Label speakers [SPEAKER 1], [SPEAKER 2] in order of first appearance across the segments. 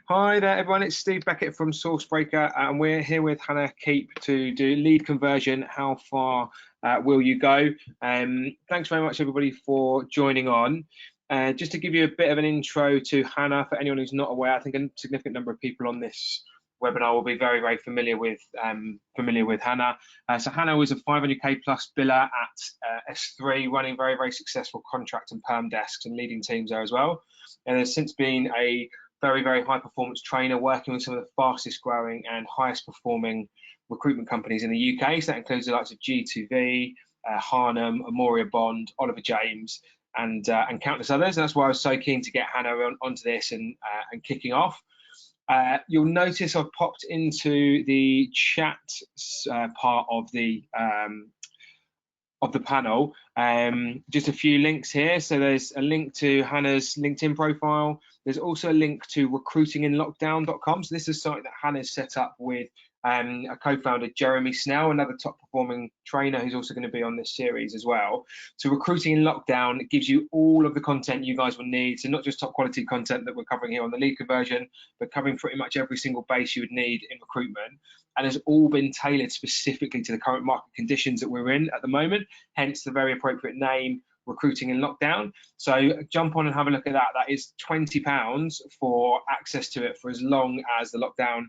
[SPEAKER 1] Hi there, everyone. It's Steve Beckett from Sourcebreaker, and we're here with Hannah Keep to do lead conversion. How far will you go? Thanks very much, everybody, for joining on. Just to give you a bit of an intro to Hannah, for anyone who's not aware, I think a significant number of people on this webinar will be very familiar with Hannah. So Hannah was a 500k plus biller at S3, running very successful contract and perm desks and leading teams there as well. And has since been a very high performance trainer, working with some of the fastest growing and highest performing recruitment companies in the UK. So that includes the likes of G2V, Harnham, Amoria Bond, Oliver James, and countless others. And that's why I was so keen to get Hannah onto this and kicking off. You'll notice I've popped into the chat part of the panel just a few links here. So there's a link to Hannah's LinkedIn profile. There's also a link to recruitinginlockdown.com. So this is a site that Hannah's set up with a co-founder, Jeremy Snell, another top performing trainer who's also going to be on this series as well. So Recruiting in Lockdown, it gives you all of the content you guys will need. So not just top quality content that we're covering here on the lead conversion, but covering pretty much every single base you would need in recruitment. And has all been tailored specifically to the current market conditions that we're in at the moment, hence the very appropriate name, Recruiting in Lockdown. So jump on and have a look at that. That is £20 for access to it for as long as the lockdown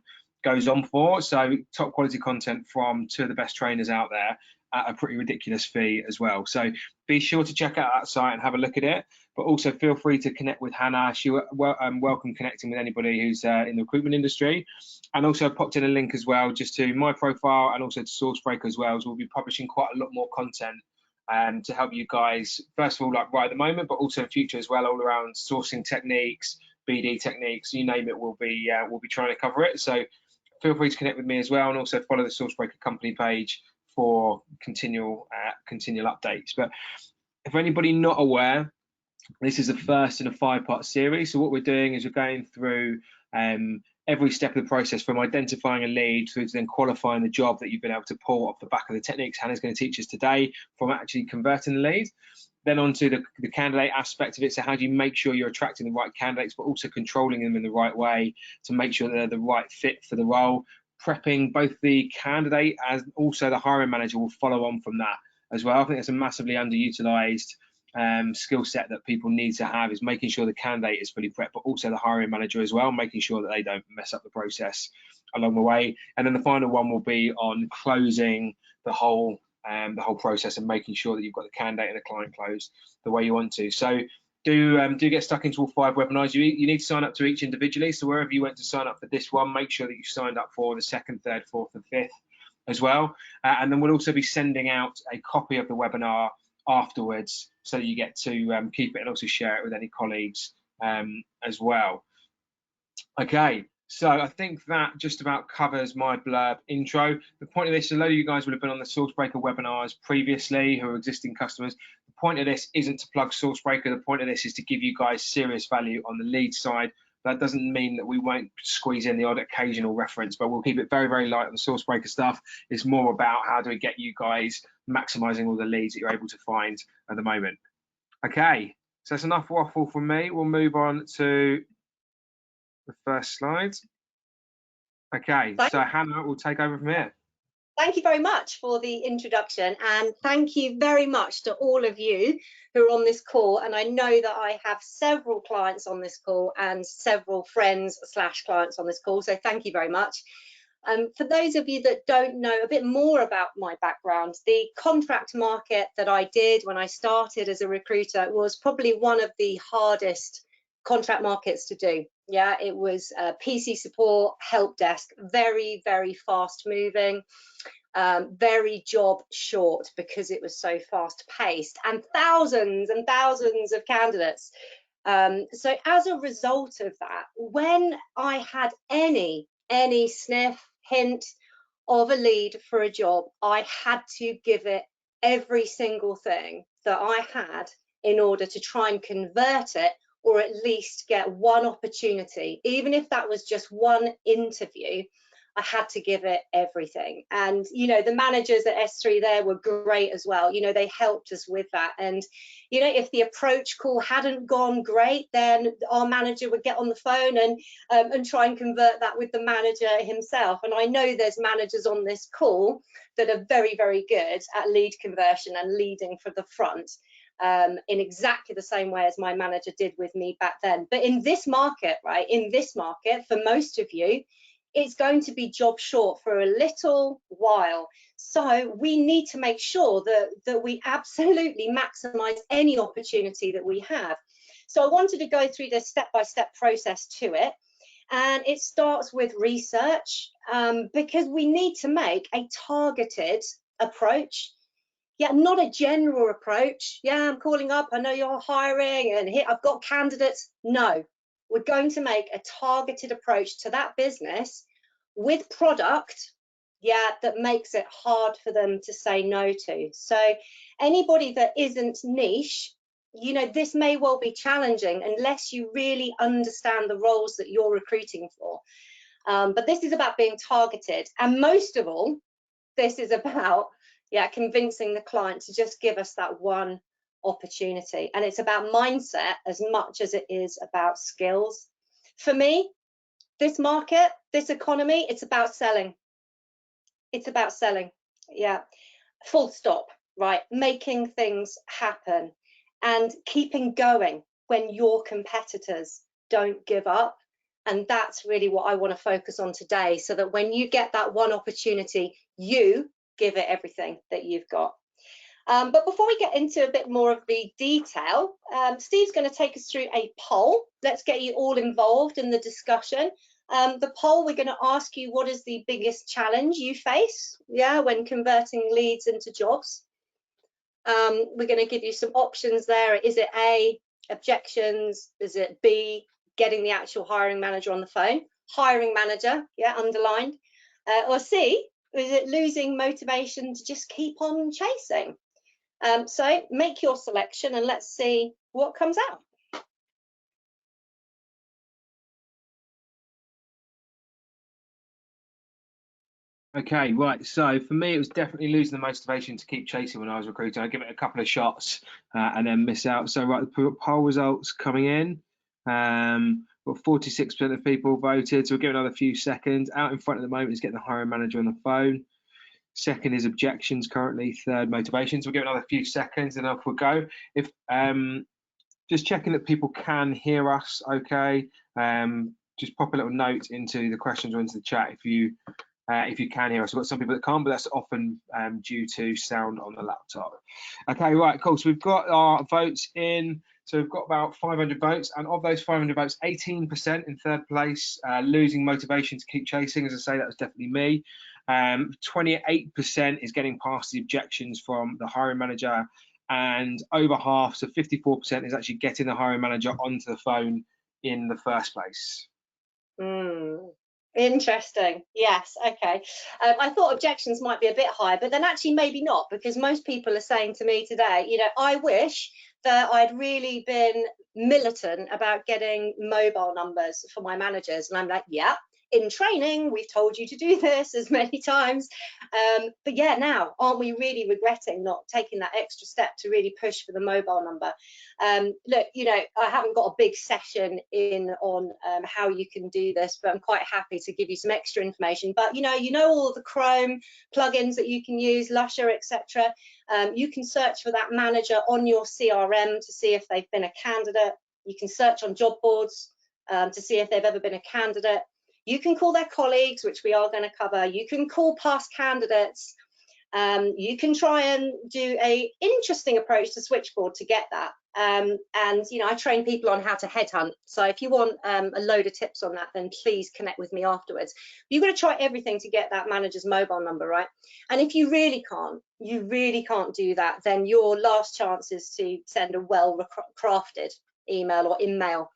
[SPEAKER 1] goes on for. So top quality content from two of the best trainers out there at a pretty ridiculous fee as well. So be sure to check out that site and have a look at it, but also feel free to connect with Hannah. She welcome connecting with anybody who's in the recruitment industry. And also I popped in a link as well just to my profile and also to Sourcebreaker as well, as we'll be publishing quite a lot more content to help you guys, first of all, like right at the moment, but also in future as well, all around sourcing techniques, BD techniques, you name it, we'll be trying to cover it. So feel free to connect with me as well, and also follow the Sourcebreaker company page for continual updates. But if anybody not aware, this is the first in a 5-part series. So what we're doing is we're going through every step of the process, from identifying a lead through to then qualifying the job that you've been able to pull off the back of the techniques Hannah's going to teach us today, from actually converting the lead. Then on to the candidate aspect of it. So how do you make sure you're attracting the right candidates, but also controlling them in the right way to make sure they're the right fit for the role? Prepping both the candidate and also the hiring manager will follow on from that as well. I think that's a massively underutilized skill set that people need to have, is making sure the candidate is fully prepped, but also the hiring manager as well, making sure that they don't mess up the process along the way. And then the final one will be on closing the whole process and making sure that you've got the candidate and the client closed the way you want to. So do get stuck into all 5 webinars. You need to sign up to each individually. So wherever you went to sign up for this one, make sure that you signed up for the 2nd, 3rd, 4th and 5th as well. And then we'll also be sending out a copy of the webinar afterwards, so that you get to keep it and also share it with any colleagues as well. Okay, so I think that just about covers my blurb intro. The point of this, a lot of you guys will have been on the Sourcebreaker webinars previously who are existing customers. The point of this isn't to plug Sourcebreaker. The point of this is to give you guys serious value on the lead side. That doesn't mean that we won't squeeze in the odd occasional reference, but we'll keep it very light on the Sourcebreaker stuff. It's more about how do we get you guys maximizing all the leads that you're able to find at the moment. Okay, so that's enough waffle from me. We'll move on to the first slide. Okay, so Hannah will take over from here.
[SPEAKER 2] Thank you very much for the introduction, and thank you very much to all of you who are on this call. And I know that I have several clients on this call and several friends / clients on this call, so thank you very much. For those of you that don't know a bit more about my background, the contract market that I did when I started as a recruiter was probably one of the hardest contract markets to do. Yeah, it was PC support, help desk, very fast moving, very job short because it was so fast paced, and thousands of candidates. So as a result of that, when I had any sniff, hint of a lead for a job, I had to give it every single thing that I had in order to try and convert it, or at least get one opportunity, even if that was just one interview. I had to give it everything. And, you know, the managers at S3 there were great as well. You know, they helped us with that. And, you know, if the approach call hadn't gone great, then our manager would get on the phone and try and convert that with the manager himself. And I know there's managers on this call that are very, very good at lead conversion and leading for the front. In exactly the same way as my manager did with me back then. But in this market, right, in this market, for most of you, it's going to be job short for a little while. So we need to make sure that we absolutely maximize any opportunity that we have. So I wanted to go through this step-by-step process to it. And it starts with research, because we need to make a targeted approach. Yeah, not a general approach. Yeah, I'm calling up, I know you're hiring and here I've got candidates. No, we're going to make a targeted approach to that business with product, yeah, that makes it hard for them to say no to. So anybody that isn't niche, you know, this may well be challenging unless you really understand the roles that you're recruiting for. But this is about being targeted. And most of all, this is about, yeah, convincing the client to just give us that one opportunity. And it's about mindset as much as it is about skills. For me, this market, this economy, it's about selling. It's about selling. Yeah, full stop, right? Making things happen and keeping going when your competitors don't give up. And that's really what I want to focus on today, so that when you get that one opportunity, you give it everything that you've got. But before we get into a bit more of the detail, Steve's going to take us through a poll. Let's get you all involved in the discussion. The poll, we're going to ask you, what is the biggest challenge you face, yeah, when converting leads into jobs? We're going to give you some options there. Is it A, objections? Is it B, getting the actual hiring manager on the phone? Hiring manager, yeah, underlined. Or C, is it losing motivation to just keep on chasing? So make your selection and let's see what comes out.
[SPEAKER 1] Okay, right. So for me, it was definitely losing the motivation to keep chasing when I was recruiting. I give it a couple of shots and then miss out. So right, the poll results coming in. Got 46% of people voted. So we'll give it another few seconds. Out in front at the moment is getting the hiring manager on the phone. Second is objections currently. Third, motivation. So we'll give it another few seconds and off we'll go. If just checking that people can hear us. Okay. Just pop a little note into the questions or into the chat if you can hear us. We've got some people that can't, but that's often due to sound on the laptop. Okay, right, cool. So we've got our votes in. So we've got about 500 votes, and of those 500 votes, 18% in third place, losing motivation to keep chasing. As I say, that was definitely me. 28% is getting past the objections from the hiring manager, and over half, so 54%, is actually getting the hiring manager onto the phone in the first place.
[SPEAKER 2] Interesting. Yes. Okay. I thought objections might be a bit high, but then actually maybe not, because most people are saying to me today, you know, I wish that I'd really been militant about getting mobile numbers for my managers. And I'm like, yeah, in training, we've told you to do this as many times. But yeah, now, aren't we really regretting not taking that extra step to really push for the mobile number? Look, you know, I haven't got a big session in on how you can do this, but I'm quite happy to give you some extra information. But you know all the Chrome plugins that you can use, Lusher, etc. You can search for that manager on your CRM to see if they've been a candidate. You can search on job boards to see if they've ever been a candidate. You can call their colleagues, which we are going to cover. You can call past candidates. You can try and do a interesting approach to Switchboard to get that. And you know, I train people on how to headhunt. So if you want a load of tips on that, then please connect with me afterwards. You've got to try everything to get that manager's mobile number, right? And if you really can't do that, then your last chance is to send a well-crafted email or in-mail.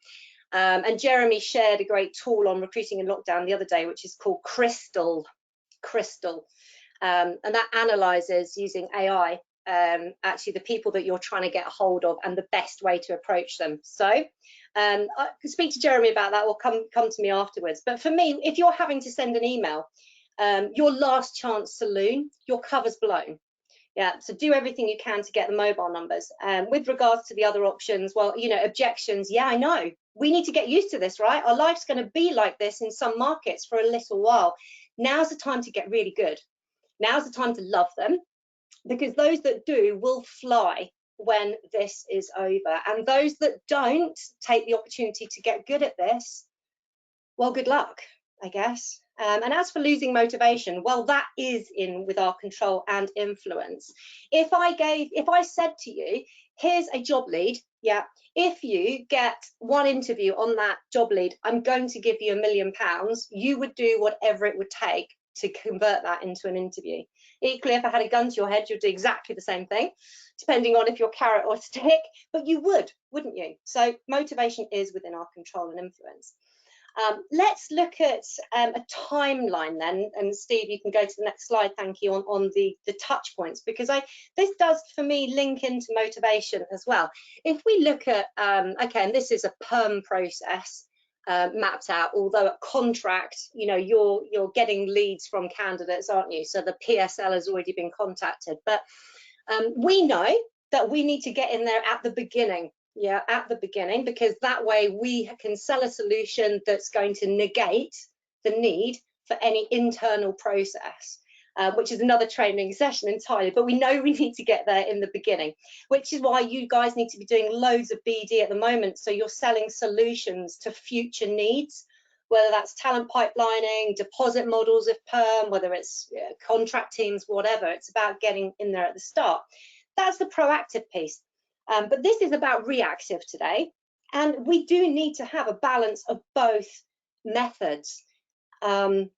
[SPEAKER 2] And Jeremy shared a great tool on recruiting in lockdown the other day, which is called Crystal. And that analyzes, using AI, actually the people that you're trying to get a hold of and the best way to approach them. So I can speak to Jeremy about that, or come to me afterwards. But for me, if you're having to send an email, your last chance saloon, your cover's blown. Yeah, so do everything you can to get the mobile numbers. With regards to the other options, well, you know, objections, yeah, I know. We need to get used to this, right? Our life's going to be like this in some markets for a little while. Now's the time to get really good. Now's the time to love them, because those that do will fly when this is over. And those that don't take the opportunity to get good at this, well, good luck, I guess. And as for losing motivation, well, that is in with our control and influence. If I said to you, here's a job lead, yeah, if you get one interview on that job lead, I'm going to give you £1 million, you would do whatever it would take to convert that into an interview. Equally, if I had a gun to your head, you'd do exactly the same thing, depending on if you're carrot or stick, but you would, wouldn't you? So motivation is within our control and influence. Let's look at a timeline then, and Steve, you can go to the next slide, thank you, on the touch points, because this does for me link into motivation as well. If we look at, okay, and this is a perm process mapped out, although at contract, you know, you're getting leads from candidates, aren't you? So the PSL has already been contacted, but we know that we need to get in there at the beginning. Yeah, at the beginning, because that way we can sell a solution that's going to negate the need for any internal process, which is another training session entirely. But we know we need to get there in the beginning, which is why you guys need to be doing loads of BD at the moment. So you're selling solutions to future needs, whether that's talent pipelining, deposit models if perm, whether it's contract teams, whatever. It's about getting in there at the start. That's the proactive piece. But this is about reactive today, and we do need to have a balance of both methods. And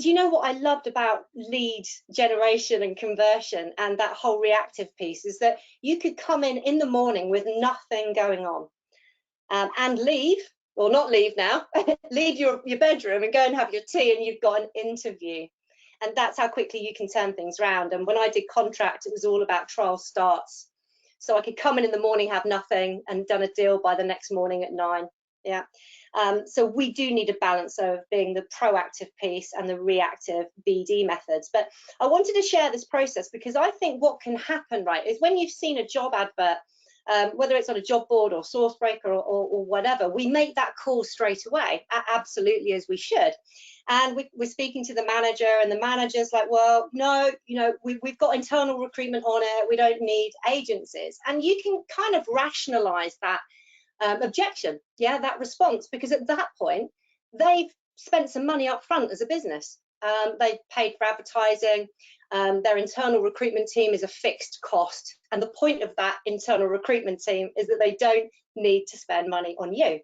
[SPEAKER 2] you know what I loved about lead generation and conversion and that whole reactive piece is that you could come in the morning with nothing going on and leave, or not leave now, leave your bedroom and go and have your tea, and you've got an interview. And that's how quickly you can turn things around. And when I did contract, it was all about trial starts. So I could come in the morning, have nothing, and done a deal by the next morning at 9. Yeah. So we do need a balance of being the proactive piece and the reactive BD methods. But I wanted to share this process because I think what can happen, right, is when you've seen a job advert, whether it's on a job board or Sourcebreaker or whatever, we make that call straight away, absolutely, as we should. And we're speaking to the manager, and the manager's like, well, no, you know, we've got internal recruitment on it, we don't need agencies. And you can kind of rationalize that objection, yeah, that response, because at that point, they've spent some money up front as a business. They've paid for advertising. Their internal recruitment team is a fixed cost. And the point of that internal recruitment team is that they don't need to spend money on you.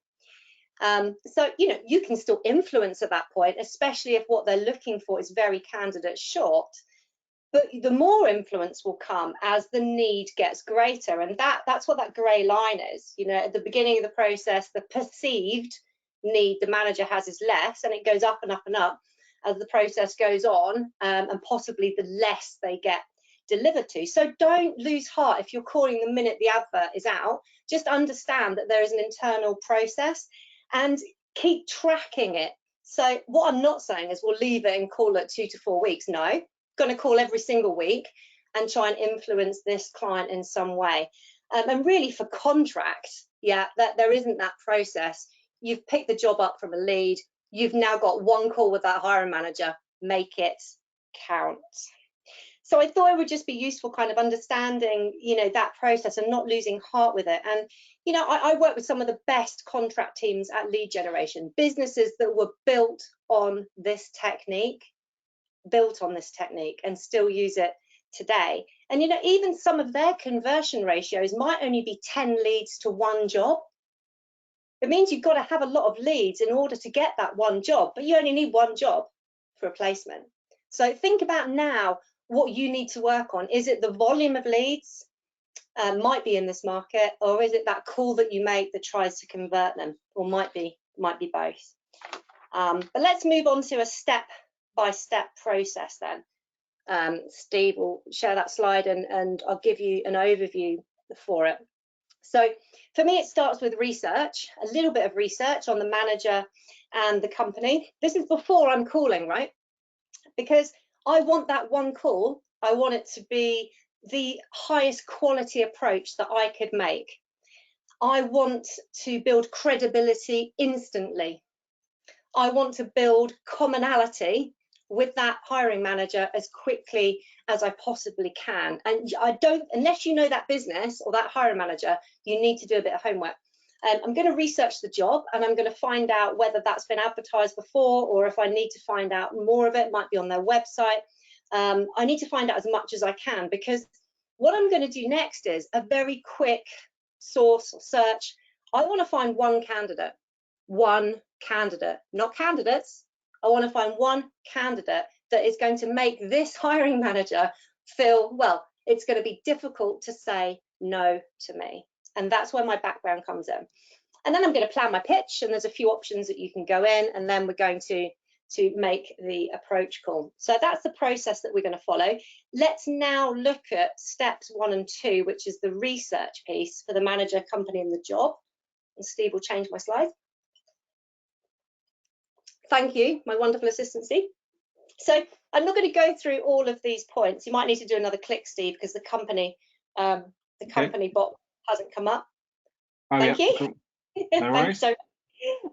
[SPEAKER 2] So, you know, you can still influence at that point, especially if what they're looking for is very candidate short. But the more influence will come as the need gets greater. And that's what that grey line is. You know, at the beginning of the process, the perceived need the manager has is less, and it goes up and up and up as the process goes on, and possibly the less they get delivered to. So don't lose heart if you're calling the minute the advert is out. Just understand that there is an internal process and keep tracking it. So what I'm not saying is we'll leave it and call it 2 to 4 weeks. No, going to call every single week and try and influence this client in some way. And really for contract, yeah, that there isn't that process. You've picked the job up from a lead. You've now got one call with that hiring manager. Make it count. So I thought it would just be useful kind of understanding, you know, that process and not losing heart with it. And, you know, I work with some of the best contract teams at lead generation, businesses that were built on this technique and still use it today. And, you know, even some of their conversion ratios might only be 10 leads to 1 job. It means you've got to have a lot of leads in order to get that 1 job, but you only need 1 job for a placement. So think about now what you need to work on. Is it the volume of leads, might be in this market, or is it that call that you make that tries to convert them, or might be both. But let's move on to a step-by-step process then. Steve will share that slide and I'll give you an overview for it. So for me, it starts with research, a little bit of research on the manager and the company. This is before I'm calling, right? because I want that one call, I want it to be the highest quality approach that I could make. I want to build credibility instantly. I want to build commonality with that hiring manager as quickly as I possibly can. And I don't, unless you know that business or that hiring manager, you need to do a bit of homework. I'm going to research the job, and I'm going to find out whether that's been advertised before, or if I need to find out more of it, might be on their website. I need to find out as much as I can, because what I'm going to do next is a very quick source or search. I want to find one candidate, not candidates. I want to find one candidate that is going to make this hiring manager feel, well, it's going to be difficult to say no to me. And that's where my background comes in. And then I'm going to plan my pitch, and there's a few options that you can go in, and then we're going to make the approach call. So that's the process that we're going to follow. Let's now look at steps 1 and 2, which is the research piece for the manager, company, and the job. And Steve will change my slide. Thank you, my wonderful assistant, Steve. So I'm not going to go through all of these points. You might need to do another click, Steve, because the company bot hasn't come up.
[SPEAKER 1] Oh,
[SPEAKER 2] Thank you.
[SPEAKER 1] Cool. No worries.
[SPEAKER 2] So,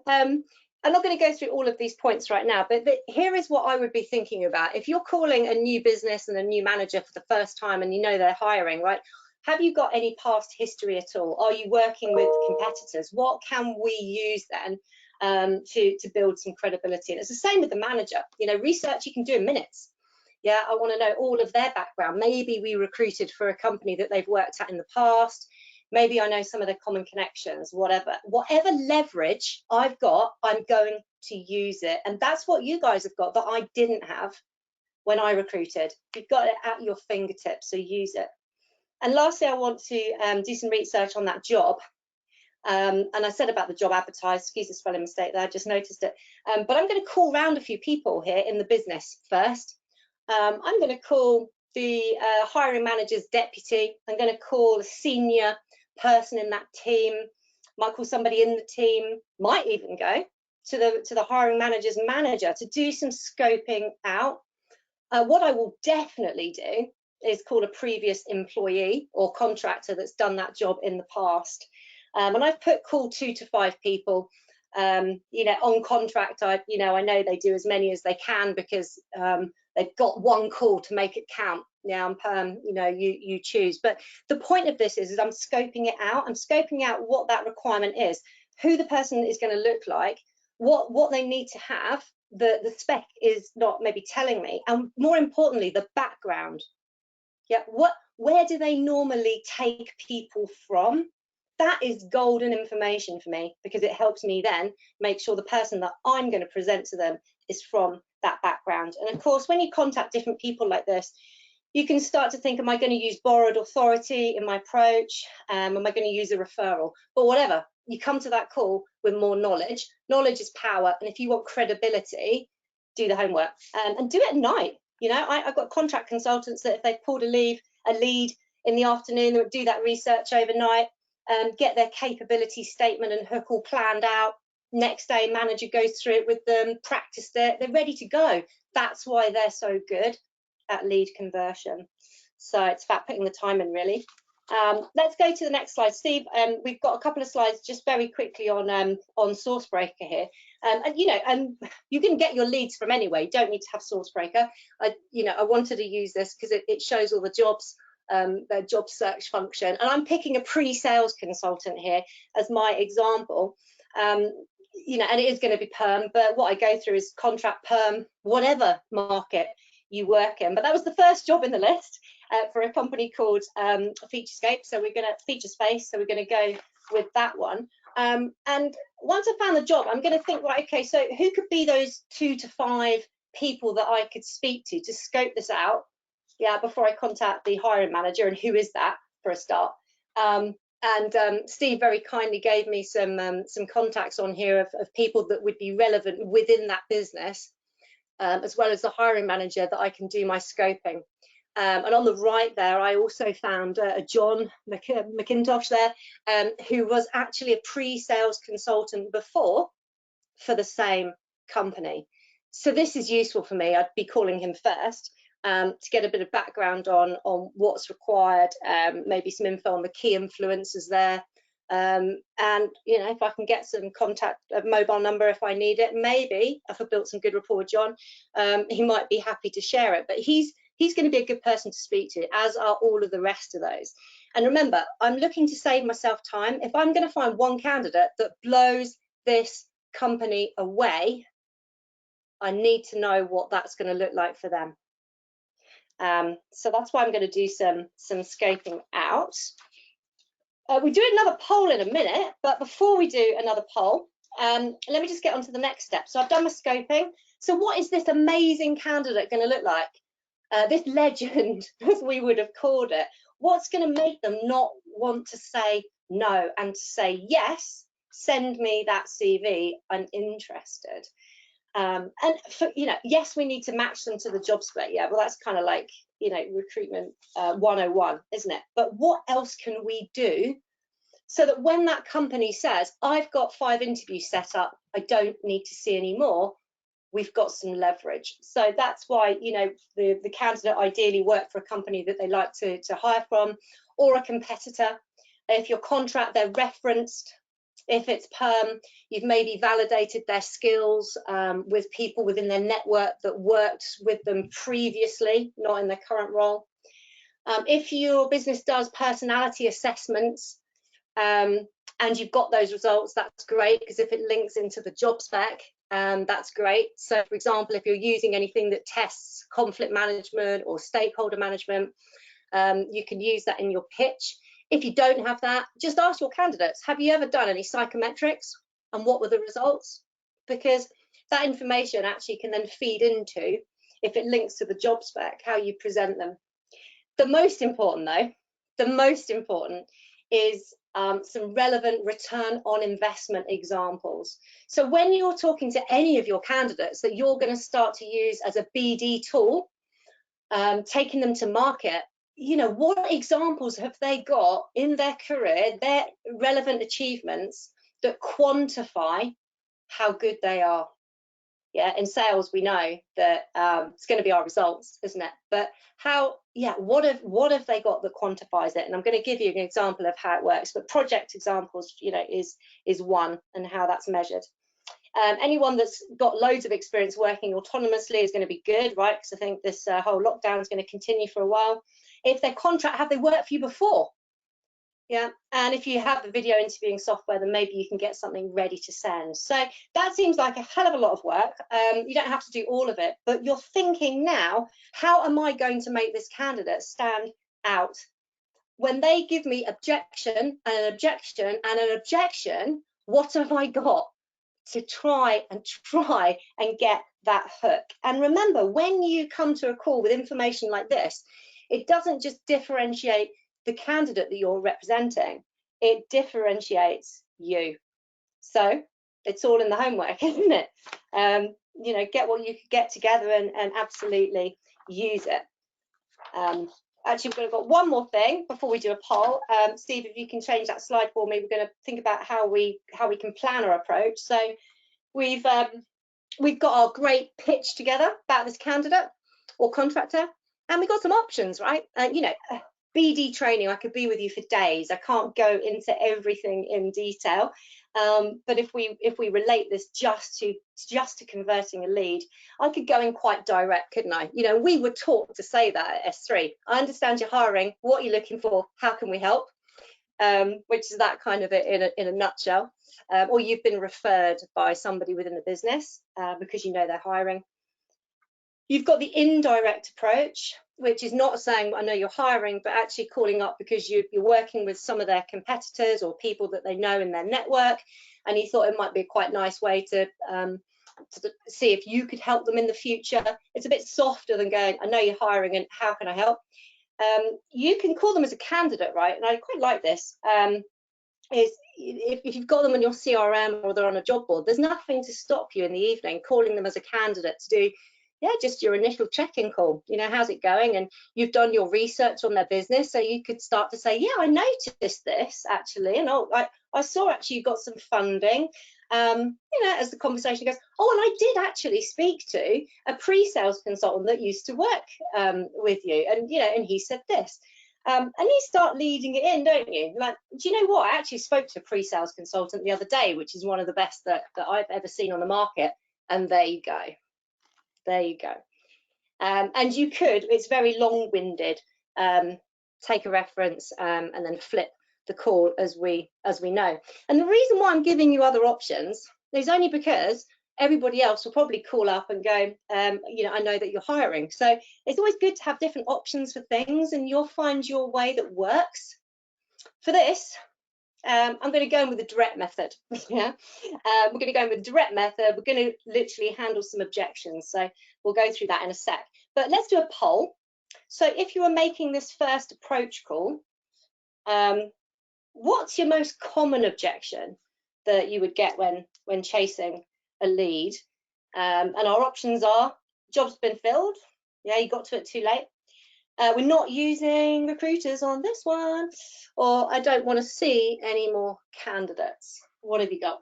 [SPEAKER 2] I'm not going to go through all of these points right now, but here is what I would be thinking about. If you're calling a new business and a new manager for the first time, and you know they're hiring, right? Have you got any past history at all? Are you working with competitors? What can we use then to build some credibility? And it's the same with the manager. You know, research you can do in minutes. Yeah, I want to know all of their background. Maybe we recruited for a company that they've worked at in the past. Maybe I know some of their common connections, whatever leverage I've got, I'm going to use it. And that's what you guys have got that I didn't have when I recruited. You've got it at your fingertips, so use it. And lastly, I want to do some research on that job. And I said about the job advertised, excuse the spelling mistake there, I just noticed it. But I'm going to call round a few people here in the business first. I'm going to call the hiring manager's deputy. I'm going to call a senior person in that team. Might call somebody in the team. Might even go to the hiring manager's manager to do some scoping out. What I will definitely do is call a previous employee or contractor that's done that job in the past. And I've call 2 to 5 people. You know, on contract, I know they do as many as they can, because they've got one call to make it count. Now, on perm, you choose. But the point of this is I'm scoping it out. I'm scoping out what that requirement is, who the person is going to look like, what they need to have. The spec is not maybe telling me, and more importantly, the background. Yeah, where do they normally take people from? That is golden information for me, because it helps me then make sure the person that I'm going to present to them is from that background. And of course, when you contact different people like this, you can start to think, am I going to use borrowed authority in my approach? Am I going to use a referral? But whatever, you come to that call with more knowledge. Knowledge is power. And if you want credibility, do the homework and do it at night. You know, I've got contract consultants that if they've pulled a lead in the afternoon, they would do that research overnight, get their capability statement and hook all planned out. Next day, manager goes through it with them, practiced it, they're ready to go. That's why they're so good at lead conversion. So it's about putting the time in, really. Let's go to the next slide, Steve. We've got a couple of slides just very quickly on SourceBreaker here. And you can get your leads from anywhere. You don't need to have SourceBreaker. I wanted to use this because it shows all the jobs, their job search function. And I'm picking a pre-sales consultant here as my example. And it is going to be perm, but what I go through is contract, perm, whatever market you work in. But that was the first job in the list for a company called Featurespace. So we're going to go with that one. And once I found the job, I'm going to think, right, okay, so who could be those 2 to 5 people that I could speak to scope this out? Yeah, before I contact the hiring manager, and who is that for a start? Steve very kindly gave me some contacts on here of people that would be relevant within that business, as well as the hiring manager that I can do my scoping. And on the right there, I also found John McIntosh there, who was actually a pre-sales consultant before for the same company. So this is useful for me. I'd be calling him first to get a bit of background on what's required, maybe some info on the key influencers there. And if I can get some contact, a mobile number if I need it, maybe if I've built some good rapport with John, he might be happy to share it. But he's going to be a good person to speak to, as are all of the rest of those. And remember, I'm looking to save myself time. If I'm going to find one candidate that blows this company away, I need to know what that's going to look like for them. So that's why I'm going to do some scoping out. We do another poll in a minute, but before we do another poll, let me just get on to the next step. So I've done my scoping. So what is this amazing candidate going to look like? This legend, as we would have called it. What's going to make them not want to say no and to say yes, send me that CV, I'm interested. And for, yes, we need to match them to the job spec. Yeah, well, that's kind of like, recruitment 101, isn't it? But what else can we do so that when that company says, I've got 5 interviews set up, I don't need to see any more, we've got some leverage. So that's why, the candidate ideally work for a company that they like to hire from, or a competitor. If your contract, they're referenced. If it's perm, you've maybe validated their skills with people within their network that worked with them previously, not in their current role. If your business does personality assessments and you've got those results, that's great, because if it links into the job spec, that's great. So, for example, if you're using anything that tests conflict management or stakeholder management, you can use that in your pitch. If you don't have that, just ask your candidates, have you ever done any psychometrics and what were the results? Because that information actually can then feed into, if it links to the job spec, how you present them. The most important though, is some relevant return on investment examples. So when you're talking to any of your candidates that you're going to start to use as a BD tool, taking them to market, what examples have they got in their career, their relevant achievements that quantify how good they are? Yeah, in sales, we know that it's going to be our results, isn't it? But what have they got that quantifies it? And I'm going to give you an example of how it works. But project examples, is one, and how that's measured. Anyone that's got loads of experience working autonomously is going to be good, right? Because I think this whole lockdown is going to continue for a while. If their contract, have they worked for you before? Yeah, and if you have the video interviewing software, then maybe you can get something ready to send. So that seems like a hell of a lot of work. You don't have to do all of it, but you're thinking now, how am I going to make this candidate stand out? When they give me objection and an objection and an objection, what have I got to try and get that hook? And remember, when you come to a call with information like this, it doesn't just differentiate the candidate that you're representing, it differentiates you. So it's all in the homework, isn't it? Get what you could get together and absolutely use it. Actually, we've got one more thing before we do a poll. Steve, if you can change that slide for me, we're going to think about how we can plan our approach. So we've got our great pitch together about this candidate or contractor, and we've got some options, right? BD training, I could be with you for days. I can't go into everything in detail, but if we relate this just to converting a lead, I could go in quite direct, couldn't I? We were taught to say that at S3. I understand you're hiring. What are you looking for? How can we help? Which is that kind of it in a nutshell. Or you've been referred by somebody within the business because they're hiring. You've got the indirect approach, which is not saying, I know you're hiring, but actually calling up because you're working with some of their competitors or people that they know in their network, and you thought it might be a quite nice way to see if you could help them in the future. It's a bit softer than going, I know you're hiring and how can I help? You can call them as a candidate, right? And I quite like this. If you've got them on your CRM or they're on a job board, there's nothing to stop you in the evening calling them as a candidate to do yeah, just your initial check-in call. You know, how's it going? And you've done your research on their business, so you could start to say, yeah, I noticed this actually, and I saw actually you got some funding. You know, as the conversation goes, oh, and I did actually speak to a pre-sales consultant that used to work with you, and you know, and he said this. And you start leading it in, don't you? Like, do you know what? I actually spoke to a pre-sales consultant the other day, which is one of the best that I've ever seen on the market. And there you go. There you go. And you could, it's very long-winded, take a reference and then flip the call as we know. And the reason why I'm giving you other options is only because everybody else will probably call up and go, you know, I know that you're hiring. So it's always good to have different options for things, and you'll find your way that works. For this, I'm going to go in with the direct method. Yeah, we're going to go in with the direct method. We're going to literally handle some objections. So we'll go through that in a sec. But let's do a poll. So if you are making this first approach call, what's your most common objection that you would get when chasing a lead? And our options are: job's been filled, yeah, you got to it too late, we're not using recruiters on this one, or I don't want to see any more candidates. What have you got?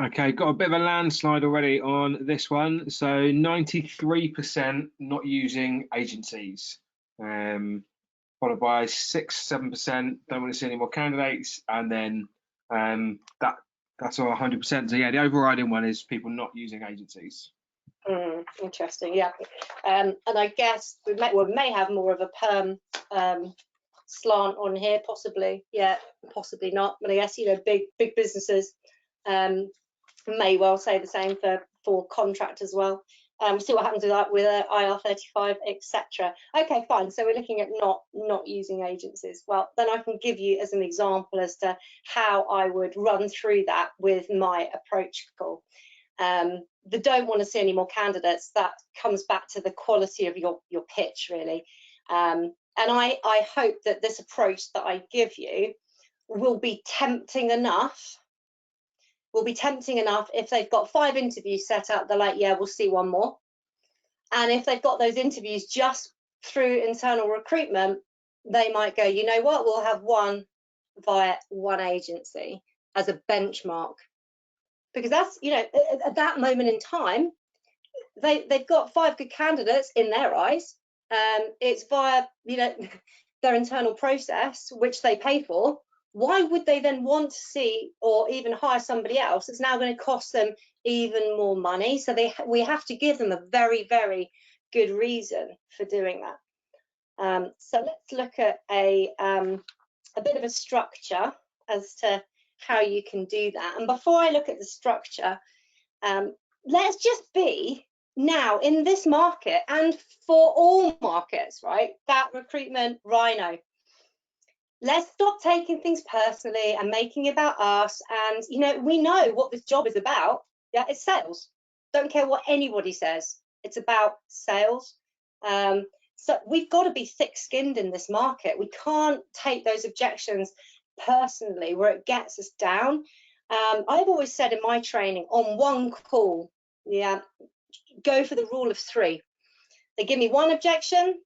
[SPEAKER 1] Okay, got a bit of a landslide already on this one. So 93% not using agencies, followed by 6-7% don't want to see any more candidates, and then that's all 100%. So yeah, the overriding one is people not using agencies.
[SPEAKER 2] Interesting, yeah. And I guess we may have more of a perm slant on here, possibly. Yeah, possibly not. But I guess, you know, big businesses may well say the same for contract as well. See what happens with that with IR35, etc. Okay, fine. So we're looking at not using agencies. Well, then I can give you as an example as to how I would run through that with my approach call. The don't want to see any more candidates, that comes back to the quality of your pitch, really. And I hope that this approach that I give you will be tempting enough. If they've got 5 interviews set up, they're like, yeah, we'll see one more. And if they've got those interviews just through internal recruitment, they might go, you know what, we'll have one via one agency as a benchmark. Because that's, you know, at that moment in time, they've got 5 good candidates in their eyes. It's via, you know, their internal process, which they pay for. Why would they then want to see or even hire somebody else? It's now going to cost them even more money. So we have to give them a very, very good reason for doing that. So let's look at a bit of a structure as to how you can do that. And before I look at the structure, let's just be now in this market, and for all markets, right, that recruitment rhino. Let's stop taking things personally and making it about us. And, you know, we know what this job is about. Yeah, it's sales. Don't care what anybody says. It's about sales. So we've got to be thick-skinned in this market. We can't take those objections personally where it gets us down. I've always said in my training, on one call, yeah, go for the rule of 3. They give me one objection,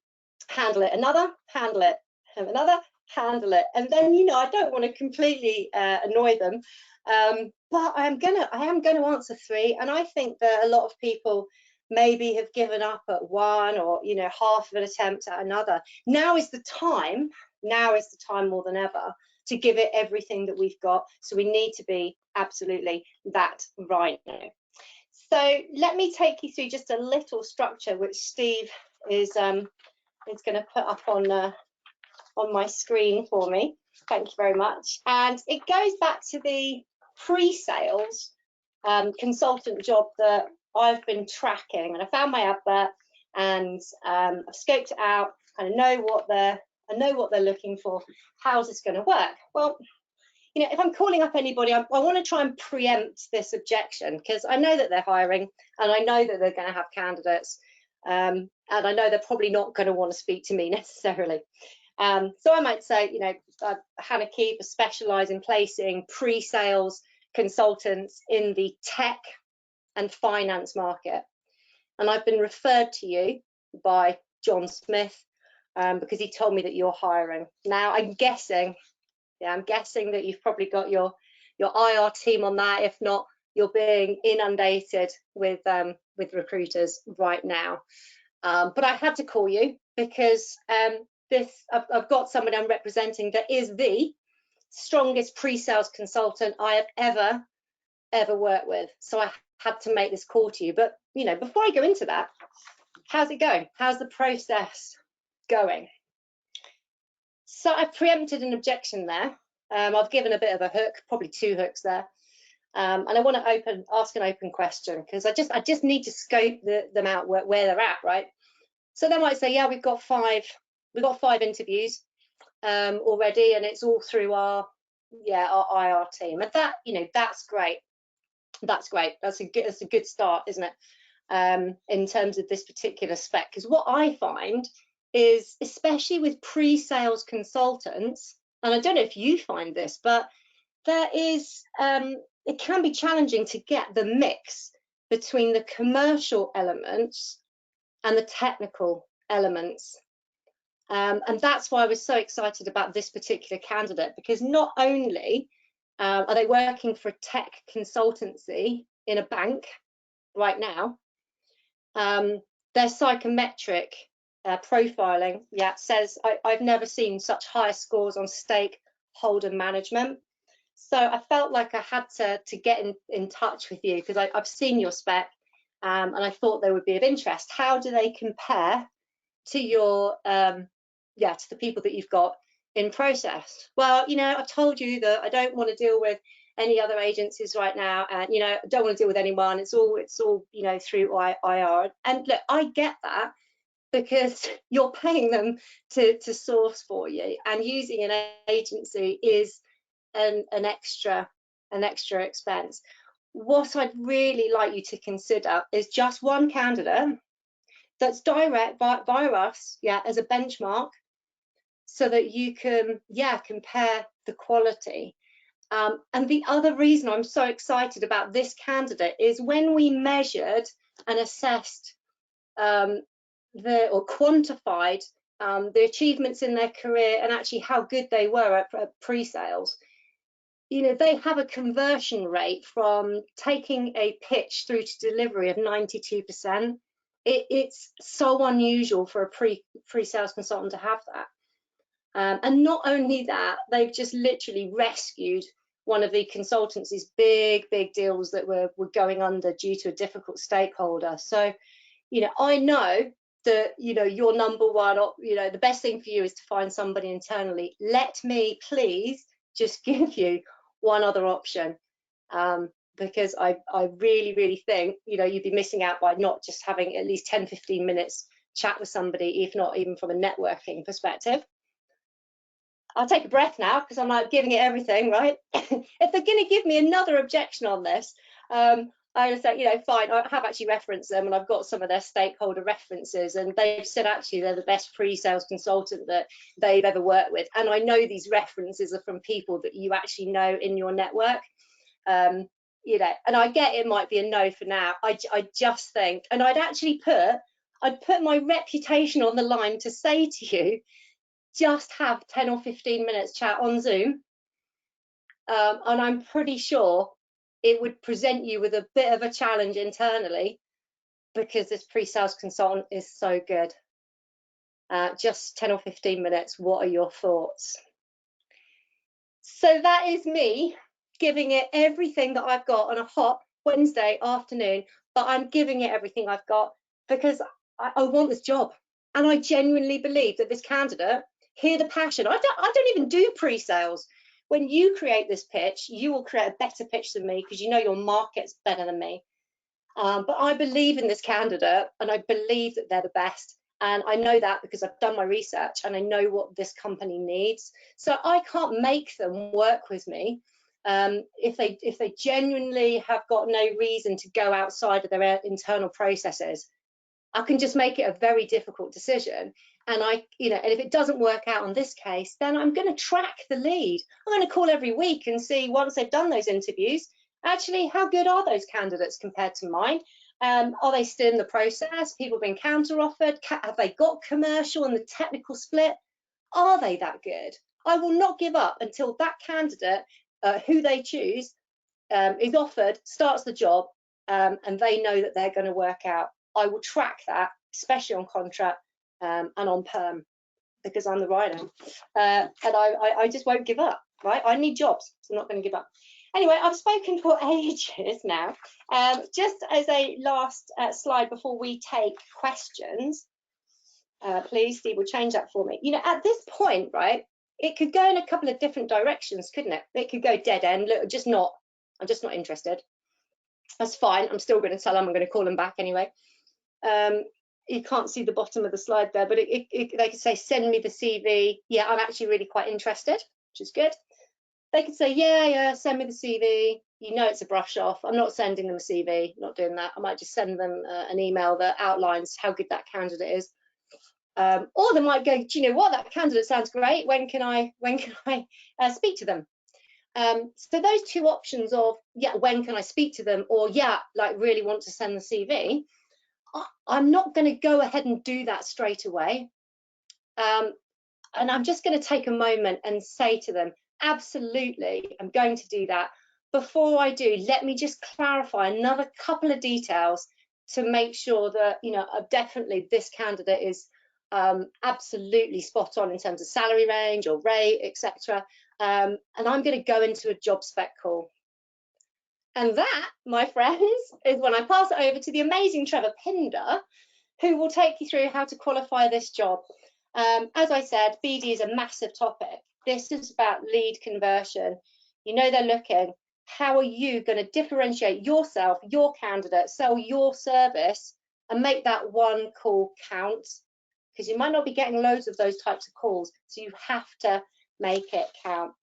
[SPEAKER 2] handle it. Another, handle it. Another, handle it. And then, you know, I don't want to completely annoy them, but I am gonna answer 3. And I think that a lot of people maybe have given up at one, or, you know, half of an attempt at another. Now is the time more than ever to give it everything that we've got. So we need to be absolutely that right now. So let me take you through just a little structure which Steve is going to put up on my screen for me. Thank you very much. And it goes back to the pre-sales consultant job that I've been tracking, and I found my advert, and I've scoped it out. I know what they're looking for. How's this going to work? Well, you know, if I'm calling up anybody, I want to try and preempt this objection, because I know that they're hiring, and I know that they're going to have candidates, and I know they're probably not going to want to speak to me necessarily. So I might say, Hannah Keeper specialise in placing pre-sales consultants in the tech and finance market. And I've been referred to you by John Smith because he told me that you're hiring. Now I'm guessing that you've probably got your IR team on that. If not, you're being inundated with recruiters right now. But I had to call you because I've got somebody I'm representing that is the strongest pre-sales consultant I have ever worked with. So I had to make this call to you. But before I go into that, how's it going? How's the process going? So I preempted an objection there. I've given a bit of a hook, probably 2 hooks there. And I want to ask an open question because I just need to scope them out where they're at, right? So they might say, yeah, we've got 5 interviews already, and it's all through our IR team. And that, that's great. That's great. That's a good start, isn't it? In terms of this particular spec, because what I find is, especially with pre-sales consultants, and I don't know if you find this, but there is it can be challenging to get the mix between the commercial elements and the technical elements. And that's why I was so excited about this particular candidate, because not only are they working for a tech consultancy in a bank right now, their psychometric profiling says I've never seen such high scores on stakeholder management. So I felt like I had to get in touch with you because I've seen your spec and I thought they would be of interest. How do they compare to your to the people that you've got in process? Well, I told you that I don't want to deal with any other agencies right now, and I don't want to deal with anyone. It's all through IR. And look, I get that because you're paying them to source for you, and using an agency is an extra expense. What I'd really like you to consider is just one candidate that's direct via us, as a benchmark, so that you can compare the quality. And the other reason I'm so excited about this candidate is when we measured and assessed or quantified the achievements in their career and actually how good they were at pre-sales. They have a conversion rate from taking a pitch through to delivery of 92%. It's so unusual for a pre-sales consultant to have that. And not only that, they've just literally rescued one of the consultancy's big deals that were going under due to a difficult stakeholder. So, I know that, your number one, the best thing for you is to find somebody internally. Let me please just give you one other option, because I really think, you'd be missing out by not just having at least 10-15 minutes chat with somebody, if not even from a networking perspective. I'll take a breath now because I'm like giving it everything, right? If they're going to give me another objection on this, I would say, fine. I have actually referenced them, and I've got some of their stakeholder references, and they've said actually they're the best pre-sales consultant that they've ever worked with. And I know these references are from people that you actually know in your network. And I get it might be a no for now. I just think, and I'd put my reputation on the line to say to you, just have 10 or 15 minutes chat on Zoom, and I'm pretty sure it would present you with a bit of a challenge internally, because this pre-sales consultant is so good. Just 10 or 15 minutes, what are your thoughts? So that is me giving it everything that I've got on a hot Wednesday afternoon, but I'm giving it everything I've got because I want this job, and I genuinely believe that this candidate, hear the passion. I don't even do pre-sales. When you create this pitch, you will create a better pitch than me because your market's better than me. But I believe in this candidate, and I believe that they're the best. And I know that because I've done my research and I know what this company needs. So I can't make them work with me if they genuinely have got no reason to go outside of their internal processes. I can just make it a very difficult decision. and and if it doesn't work out on this case, then I'm going to track the lead. I'm going to call every week and see, once they've done those interviews, actually, how good are those candidates compared to mine? Are they still in the process? People being counter offered? Have they got commercial and the technical split? Are they that good? I will not give up until that candidate, who they choose, is offered, starts the job, and they know that they're going to work out. I will track that, especially on contract and on perm, because I'm the rider, and I just won't give up. Right? I need jobs, so I'm not going to give up. Anyway, I've spoken for ages now. Just as a last slide before we take questions, please, Steve, will change that for me. At this point, right, it could go in a couple of different directions, couldn't it? It could go dead end. Look, I'm just not interested. That's fine. I'm still going to tell them. I'm going to call them back anyway. You can't see the bottom of the slide there, but they could say, send me the CV. Yeah, I'm actually really quite interested, which is good. They could say, yeah, send me the CV. It's a brush off. I'm not sending them a CV, not doing that. I might just send them an email that outlines how good that candidate is. Or they might go, do you know what, that candidate sounds great. When can I speak to them? So those two options of, yeah, when can I speak to them, or yeah, like really want to send the CV, I'm not going to go ahead and do that straight away. And I'm just going to take a moment and say to them, absolutely, I'm going to do that. Before I do, let me just clarify another couple of details to make sure that, definitely this candidate is absolutely spot on in terms of salary range or rate, etc. And I'm going to go into a job spec call. And that, my friends, is when I pass it over to the amazing Trevor Pinder, who will take you through how to qualify this job. As I said, BD is a massive topic. This is about lead conversion. They're looking. How are you going to differentiate yourself, your candidate, sell your service, and make that one call count? Because you might not be getting loads of those types of calls, so you have to make it count.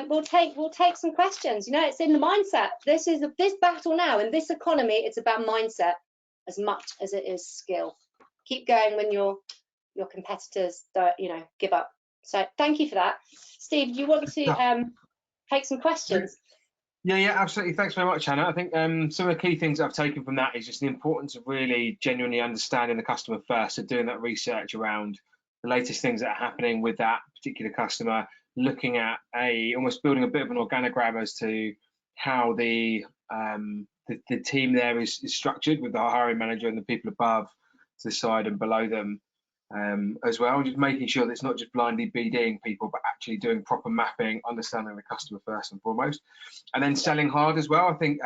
[SPEAKER 2] We'll take some questions. It's in the mindset. This battle now in this economy. It's about mindset as much as it is skill. Keep going when your competitors don't, give up. So thank you for that. Steve, do you want to take some questions?
[SPEAKER 1] Yeah, absolutely. Thanks very much, Hannah. I think some of the key things I've taken from that is just the importance of really genuinely understanding the customer first, so doing that research around the latest things that are happening with that particular customer, looking at almost building a bit of an organogram as to how the team there is structured, with the hiring manager and the people above, to the side and below them as well, and just making sure that it's not just blindly BDing people, but actually doing proper mapping, understanding the customer first and foremost, and then selling hard as well. I think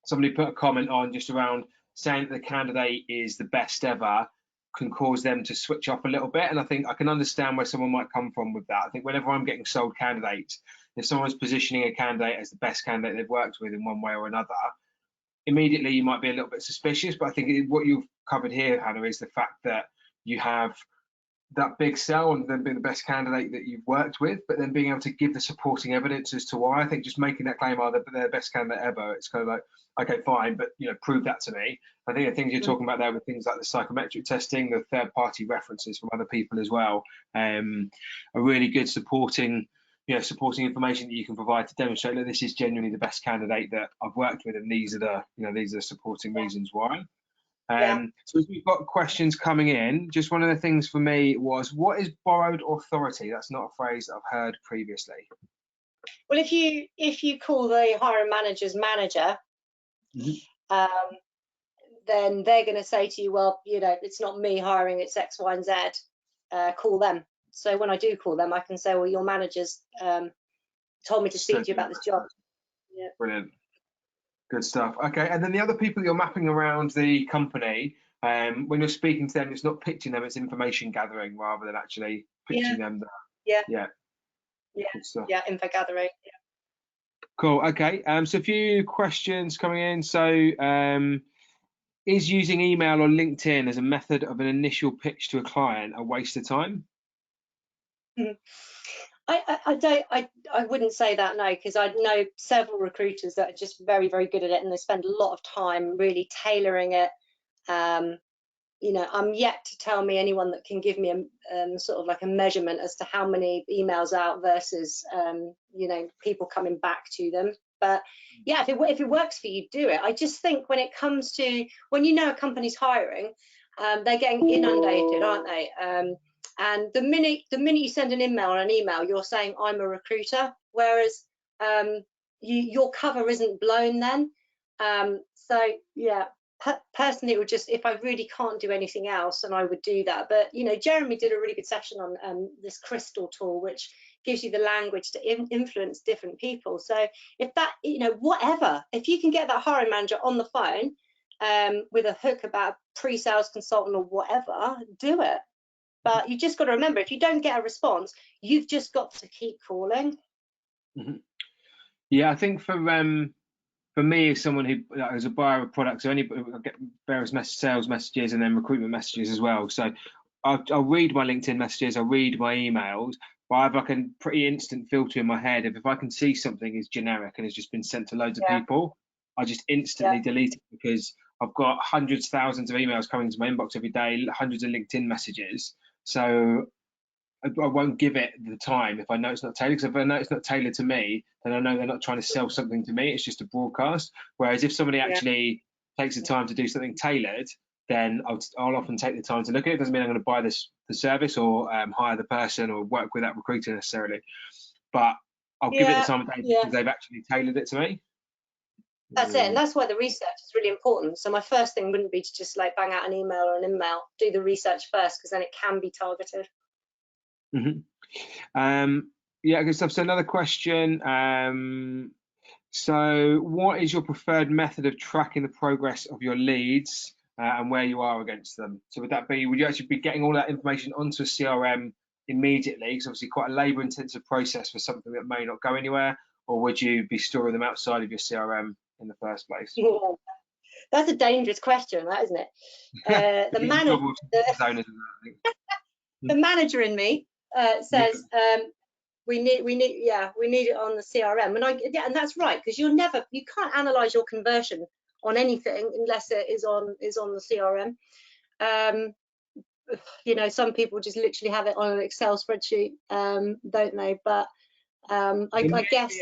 [SPEAKER 1] somebody put a comment on just around saying that the candidate is the best ever can cause them to switch off a little bit, and I think I can understand where someone might come from with that. I think whenever I'm getting sold candidates, if someone's positioning a candidate as the best candidate they've worked with in one way or another, immediately you might be a little bit suspicious. But I think what you've covered here, Hannah, is the fact that you have that big sell and then being the best candidate that you've worked with, but then being able to give the supporting evidence as to why. I think just making that claim, they're the best candidate ever, it's kind of like, okay, fine, but prove that to me. I think the things you're talking about there with things like the psychometric testing, the third-party references from other people as well, are really good supporting information that you can provide to demonstrate that this is genuinely the best candidate that I've worked with, and these are the supporting reasons why. So we've got questions coming in. Just one of the things for me was, what is borrowed authority? That's not a phrase I've heard previously.
[SPEAKER 2] Well, if you call the hiring manager's manager, then they're going to say to you, well, it's not me hiring, it's X, Y, and Z. Call them. So when I do call them, I can say, well, your manager's told me to speak to you about this job. Yeah.
[SPEAKER 1] Brilliant. Good stuff. Okay, and then the other people you're mapping around the company, when you're speaking to them, it's not pitching them, it's information gathering rather than actually pitching them. Yeah,
[SPEAKER 2] info gathering. Yeah.
[SPEAKER 1] Cool. Okay. So a few questions coming in. So, is using email or LinkedIn as a method of an initial pitch to a client a waste of time?
[SPEAKER 2] I wouldn't say that, no, because I know several recruiters that are just very, very good at it, and they spend a lot of time really tailoring it you know, I'm yet to tell me anyone that can give me a sort of like a measurement as to how many emails out versus, you know, people coming back to them. But yeah, if it works for you, do it. I just think when it comes to, when you know a company's hiring, they're getting inundated, aren't they? And the minute you send an email on an email, you're saying I'm a recruiter, whereas your cover isn't blown then. So yeah, personally, it would just, if I really can't do anything else, and I would do that. But you know, Jeremy did a really good session on this Crystal tool, which gives you the language to influence different people. So if that, you know, whatever, if you can get that hiring manager on the phone with a hook about a pre-sales consultant or whatever, do it. But you just got to remember, if you don't get a response, you've just got to keep calling.
[SPEAKER 1] Yeah, I think for me, as someone who is a buyer of products, I get various sales messages and then recruitment messages as well. So I'll read my LinkedIn messages, I'll read my emails, but I have like a pretty instant filter in my head of if I can see something is generic and has just been sent to loads of people, I just instantly delete it, because I've got hundreds, thousands of emails coming to my inbox every day, hundreds of LinkedIn messages. So I won't give it the time if I know it's not tailored. Because if I know it's not tailored to me, then I know they're not trying to sell something to me. It's just a broadcast. Whereas if somebody actually takes the time to do something tailored, then I'll often take the time to look at it. It doesn't mean I'm going to buy the service or hire the person or work with that recruiter necessarily, but I'll give it the time of day because they've actually tailored it to me.
[SPEAKER 2] That's it, and that's why the research is really important. So my first thing wouldn't be to just like bang out an email or an email. Do the research first, because then it can be targeted.
[SPEAKER 1] Yeah, good stuff. So another question. So what is your preferred method of tracking the progress of your leads and where you are against them? So would you actually be getting all that information onto a CRM immediately? Because obviously quite a labor intensive process for something that may not go anywhere, or would you be storing them outside of your CRM in the first place?
[SPEAKER 2] That's a dangerous question, that, isn't it? The manager in me says we need it on the CRM, and that's right, because you can't analyze your conversion on anything unless it is on the CRM. You know, some people just literally have it on an Excel spreadsheet, don't they? But I guess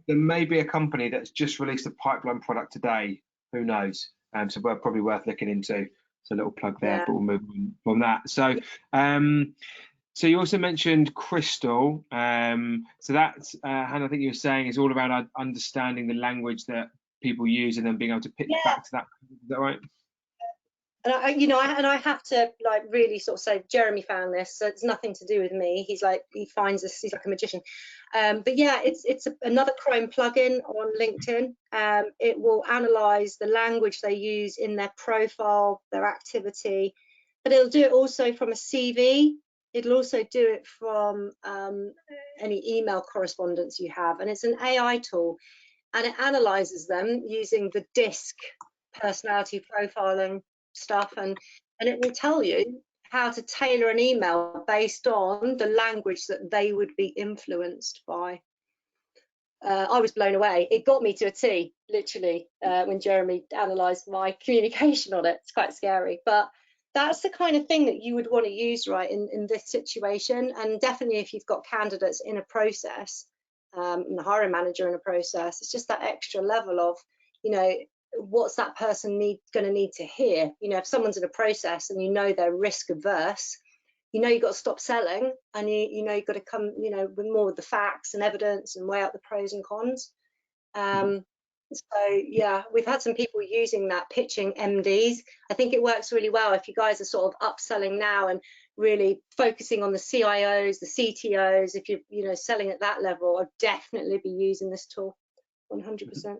[SPEAKER 1] there may be a company that's just released a pipeline product today. Who knows? So we're probably worth looking into. So a little plug there, but we'll move on from that. So, so you also mentioned Crystal. So that's Hannah, I think you were saying, is all about understanding the language that people use and then being able to pitch back to that. Is that right?
[SPEAKER 2] And I have to like really sort of say, Jeremy found this, so it's nothing to do with me. He finds this, he's like a magician. But yeah, it's another Chrome plugin on LinkedIn. It will analyze the language they use in their profile, their activity, but it'll do it also from a CV. It'll also do it from any email correspondence you have, and it's an AI tool, and it analyzes them using the DISC personality profiling stuff, and it will tell you how to tailor an email based on the language that they would be influenced by. I was blown away. It got me to a T, literally, when Jeremy analysed my communication on it. It's quite scary, but that's the kind of thing that you would want to use, right, in this situation. And definitely if you've got candidates in a process, and the hiring manager in a process, it's just that extra level of, you know, what's that person going to need to hear? You know, if someone's in a process and you know they're risk averse, you know you've got to stop selling, and you know you've got to come, you know, with more of the facts and evidence and weigh out the pros and cons. So yeah, we've had some people using that, pitching MDs. I think it works really well if you guys are sort of upselling now and really focusing on the CIOs, the CTOs. If you're selling at that level, I'd definitely be using this tool, 100%.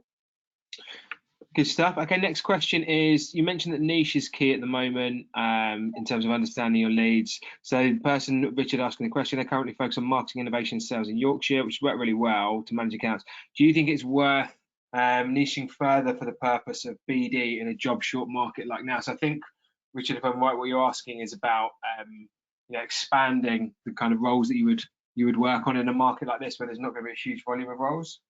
[SPEAKER 1] Good stuff. Okay, next question is, you mentioned that niche is key at the moment in terms of understanding your leads. So the person, Richard, asking the question, they currently focus on marketing, innovation, sales in Yorkshire, which work really well to manage accounts. Do you think it's worth niching further for the purpose of BD in a job short market like now? So I think, Richard, if I'm right, what you're asking is about expanding the kind of roles that you would work on in a market like this where there's not going to be a huge volume of roles.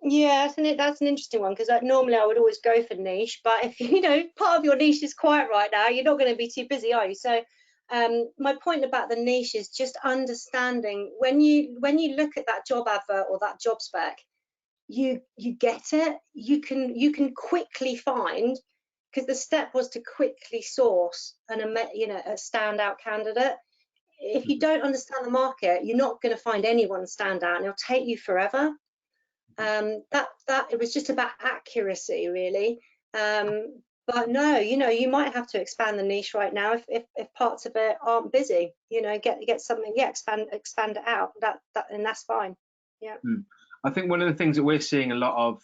[SPEAKER 2] Yeah, that's an interesting one, because normally I would always go for niche, but if you know part of your niche is quiet right now, you're not going to be too busy, are you? So my point about the niche is just understanding when you look at that job advert or that job spec, you get it. You can quickly find, because the step was to quickly source a standout candidate. If you don't understand the market, you're not going to find anyone stand out, and it'll take you forever. That it was just about accuracy, really. But no, you might have to expand the niche right now if parts of it aren't busy. Get something, yeah, expand it out. And that's fine. Yeah.
[SPEAKER 1] I think one of the things that we're seeing a lot of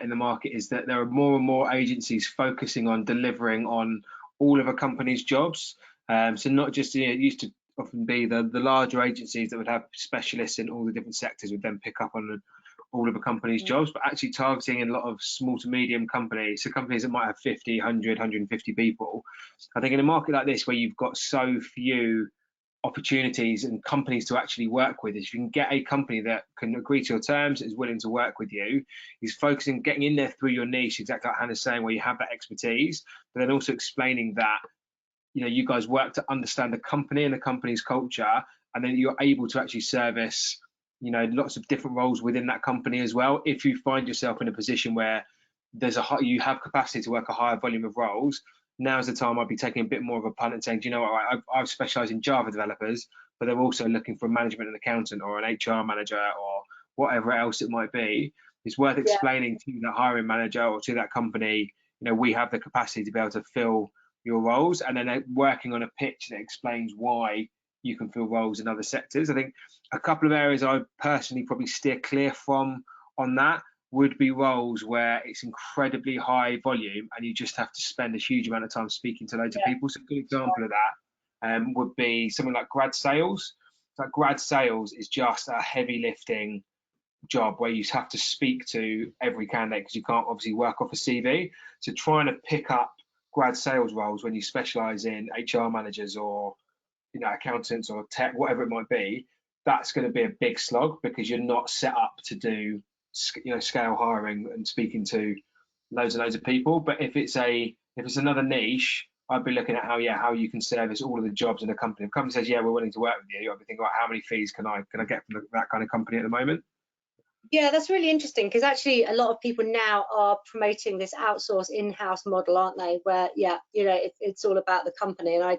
[SPEAKER 1] in the market is that there are more and more agencies focusing on delivering on all of a company's jobs. So not just, it used to often be the larger agencies that would have specialists in all the different sectors would then pick up on all of a company's jobs, but actually targeting a lot of small to medium companies, so companies that might have 50, 100, 150 people. I think in a market like this, where you've got so few opportunities and companies to actually work with, if you can get a company that can agree to your terms, is willing to work with you, is focusing, getting in there through your niche, exactly like Hannah's saying, where you have that expertise, but then also explaining that, you guys work to understand the company and the company's culture, and then you're able to actually service lots of different roles within that company as well. If you find yourself in a position where you have capacity to work a higher volume of roles, now's the time I'd be taking a bit more of a punt and saying, do you know what, I've specialised in Java developers, but they're also looking for a management and accountant or an HR manager or whatever else it might be. It's worth explaining to that hiring manager or to that company, we have the capacity to be able to fill your roles, and then working on a pitch that explains why you can fill roles in other sectors. I think a couple of areas I personally probably steer clear from on that would be roles where it's incredibly high volume and you just have to spend a huge amount of time speaking to loads of people. So a good example of that would be something like grad sales. Like grad sales is just a heavy lifting job where you have to speak to every candidate because you can't obviously work off a CV. So trying to pick up grad sales roles when you specialize in HR managers or accountants or tech, whatever it might be, that's going to be a big slog because you're not set up to do scale hiring and speaking to loads and loads of people. But if it's another niche, I'd be looking at how you can service all of the jobs in a company. If a company says, yeah, we're willing to work with you, I'd be thinking about how many fees can I get from that kind of company at the moment.
[SPEAKER 2] Yeah, that's really interesting, because actually a lot of people now are promoting this outsource in-house model, aren't they? Where it's all about the company, and I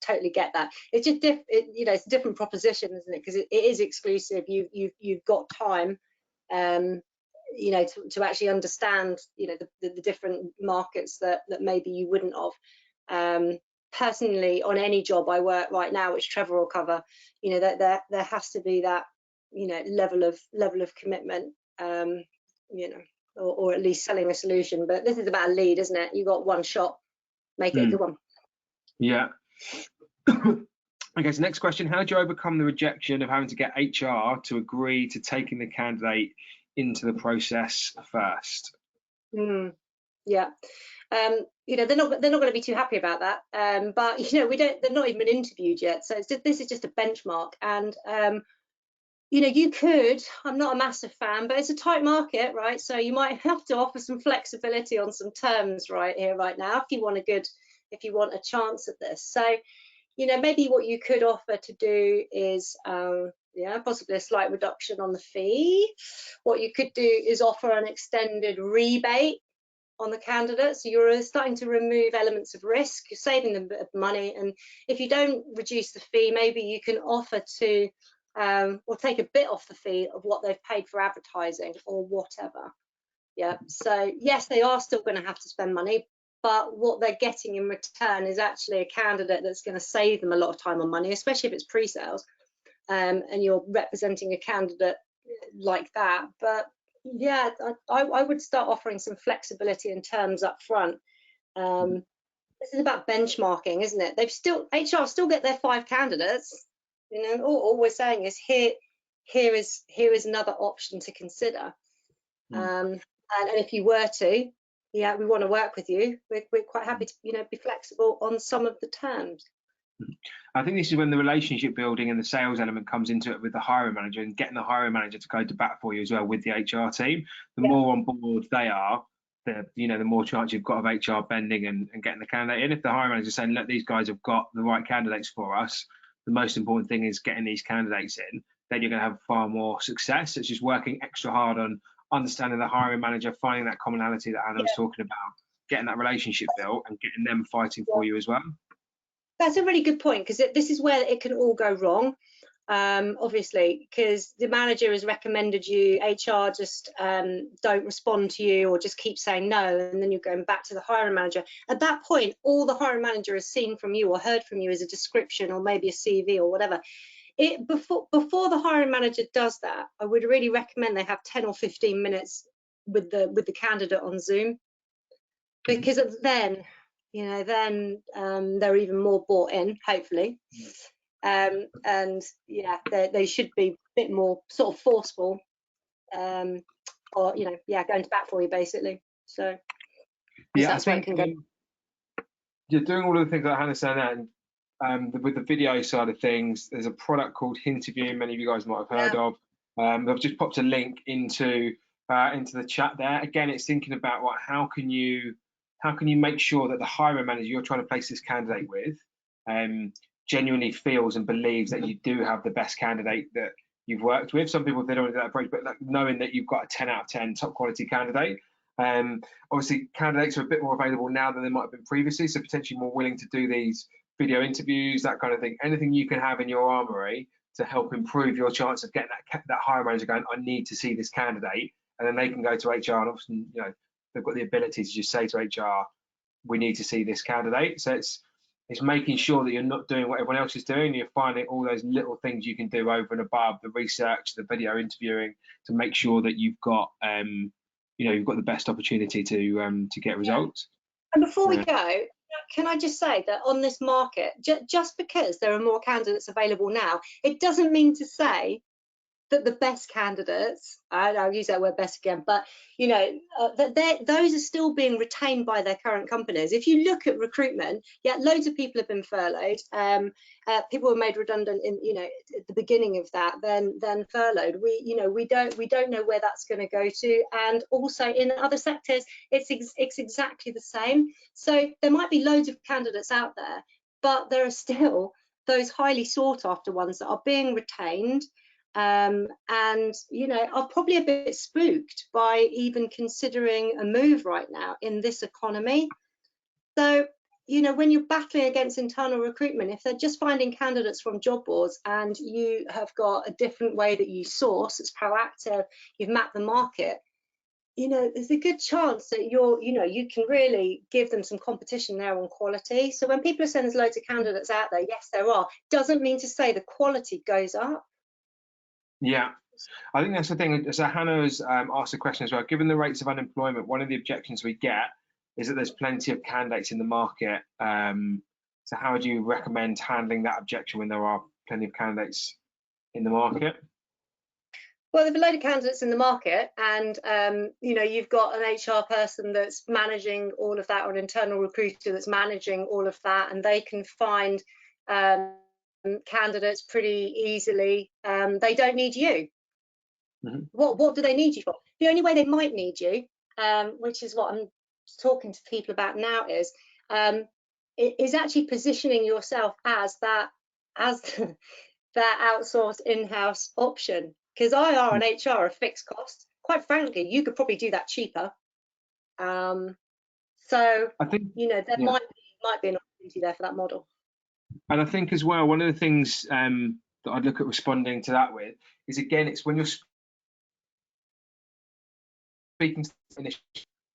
[SPEAKER 2] totally get that. It's just it's a different proposition, isn't it? Because it is exclusive. You've got time, to actually understand the different markets that maybe you wouldn't have. Personally, on any job I work right now, which Trevor will cover, that there has to be that level of commitment, or at least selling a solution. But this is about a lead, isn't it? You got one shot, make it a good one.
[SPEAKER 1] Yeah. Okay, so next question: how do you overcome the rejection of having to get HR to agree to taking the candidate into the process first?
[SPEAKER 2] Yeah. They're not going to be too happy about that. But they're not even been interviewed yet, so this is just a benchmark. And you could, I'm not a massive fan, but it's a tight market, right? So you might have to offer some flexibility on some terms right here, right now, if you want a chance at this. So, maybe what you could offer to do is, possibly a slight reduction on the fee. What you could do is offer an extended rebate on the candidate. So you're starting to remove elements of risk, you're saving them a bit of money. And if you don't reduce the fee, maybe you can offer to, or take a bit off the fee of what they've paid for advertising or whatever. Yeah, so yes, they are still going to have to spend money, but what they're getting in return is actually a candidate that's going to save them a lot of time and money, especially if it's pre-sales, and you're representing a candidate like that. But yeah, I would start offering some flexibility in terms up front. This is about benchmarking, isn't it? HR still get their 5 candidates. All we're saying is here is another option to consider. And if you were to, we want to work with you, we're quite happy to be flexible on some of the terms.
[SPEAKER 1] I think this is when the relationship building and the sales element comes into it with the hiring manager, and getting the hiring manager to go to bat for you as well with the HR team. The more on board they are, the more chance you've got of HR bending and getting the candidate in. If the hiring manager is saying, look, these guys have got the right candidates for us, the most important thing is getting these candidates in, then you're going to have far more success. It's just working extra hard on understanding the hiring manager, finding that commonality that Hannah was talking about, getting that relationship built and getting them fighting for you as well.
[SPEAKER 2] That's a really good point, because this is where it can all go wrong. Obviously, because the manager has recommended you, HR just don't respond to you or just keep saying no, and then you're going back to the hiring manager. At that point, all the hiring manager has seen from you or heard from you is a description or maybe a CV or whatever. Before the hiring manager does that, I would really recommend they have 10 or 15 minutes with the candidate on Zoom, because then they're even more bought in, hopefully. And yeah, they should be a bit more sort of forceful, or going to bat for you, basically. So
[SPEAKER 1] yeah, I think you're doing all of the things that Hannah's saying, and with the video side of things, there's a product called Hinterview, many of you guys might have heard of. I've just popped a link into the chat there. Again, it's thinking about how can you make sure that the hiring manager you're trying to place this candidate with genuinely feels and believes that you do have the best candidate that you've worked with. Some people, they don't want to do that approach, but like knowing that you've got a 10 out of 10 top quality candidate. Obviously, candidates are a bit more available now than they might have been previously, so potentially more willing to do these video interviews, that kind of thing. Anything you can have in your armory to help improve your chance of getting that hiring manager going, I need to see this candidate, and then they can go to HR, and often they've got the ability to just say to HR, we need to see this candidate. So it's making sure that you're not doing what everyone else is doing. You're finding all those little things you can do over and above the research, the video interviewing, to make sure that you've got you've got the best opportunity to get results.
[SPEAKER 2] And before we go, can I just say that on this market, just because there are more candidates available now, it doesn't mean to say that the best candidates, I'll use that word best again, but those are still being retained by their current companies. If you look at recruitment, loads of people have been furloughed. People were made redundant in at the beginning of that, then furloughed. We don't know where that's going to go to, and also in other sectors it's exactly the same. So there might be loads of candidates out there, but there are still those highly sought after ones that are being retained. And are probably a bit spooked by even considering a move right now in this economy. So when you're battling against internal recruitment, if they're just finding candidates from job boards and you have got a different way that you source, it's proactive, you've mapped the market, there's a good chance that you can really give them some competition there on quality. So when people are saying there's loads of candidates out there, yes there are, doesn't mean to say the quality goes up.
[SPEAKER 1] Yeah, I think that's the thing. So Hannah's asked a question as well. Given the rates of unemployment, one of the objections we get is that there's plenty of candidates in the market. So how do you recommend handling that objection when there are plenty of candidates in the market?
[SPEAKER 2] Well, there's a load of candidates in the market, and you've got an HR person that's managing all of that, or an internal recruiter that's managing all of that, and they can find candidates pretty easily. They don't need you. What do they need you for? The only way they might need you, which is what I'm talking to people about now, is actually positioning yourself as that outsourced in-house option, because IR and HR are fixed costs. Quite frankly, you could probably do that cheaper. So I think there might be an opportunity there for that model.
[SPEAKER 1] And I think as well, one of the things that I'd look at responding to that with is, again, it's when you're speaking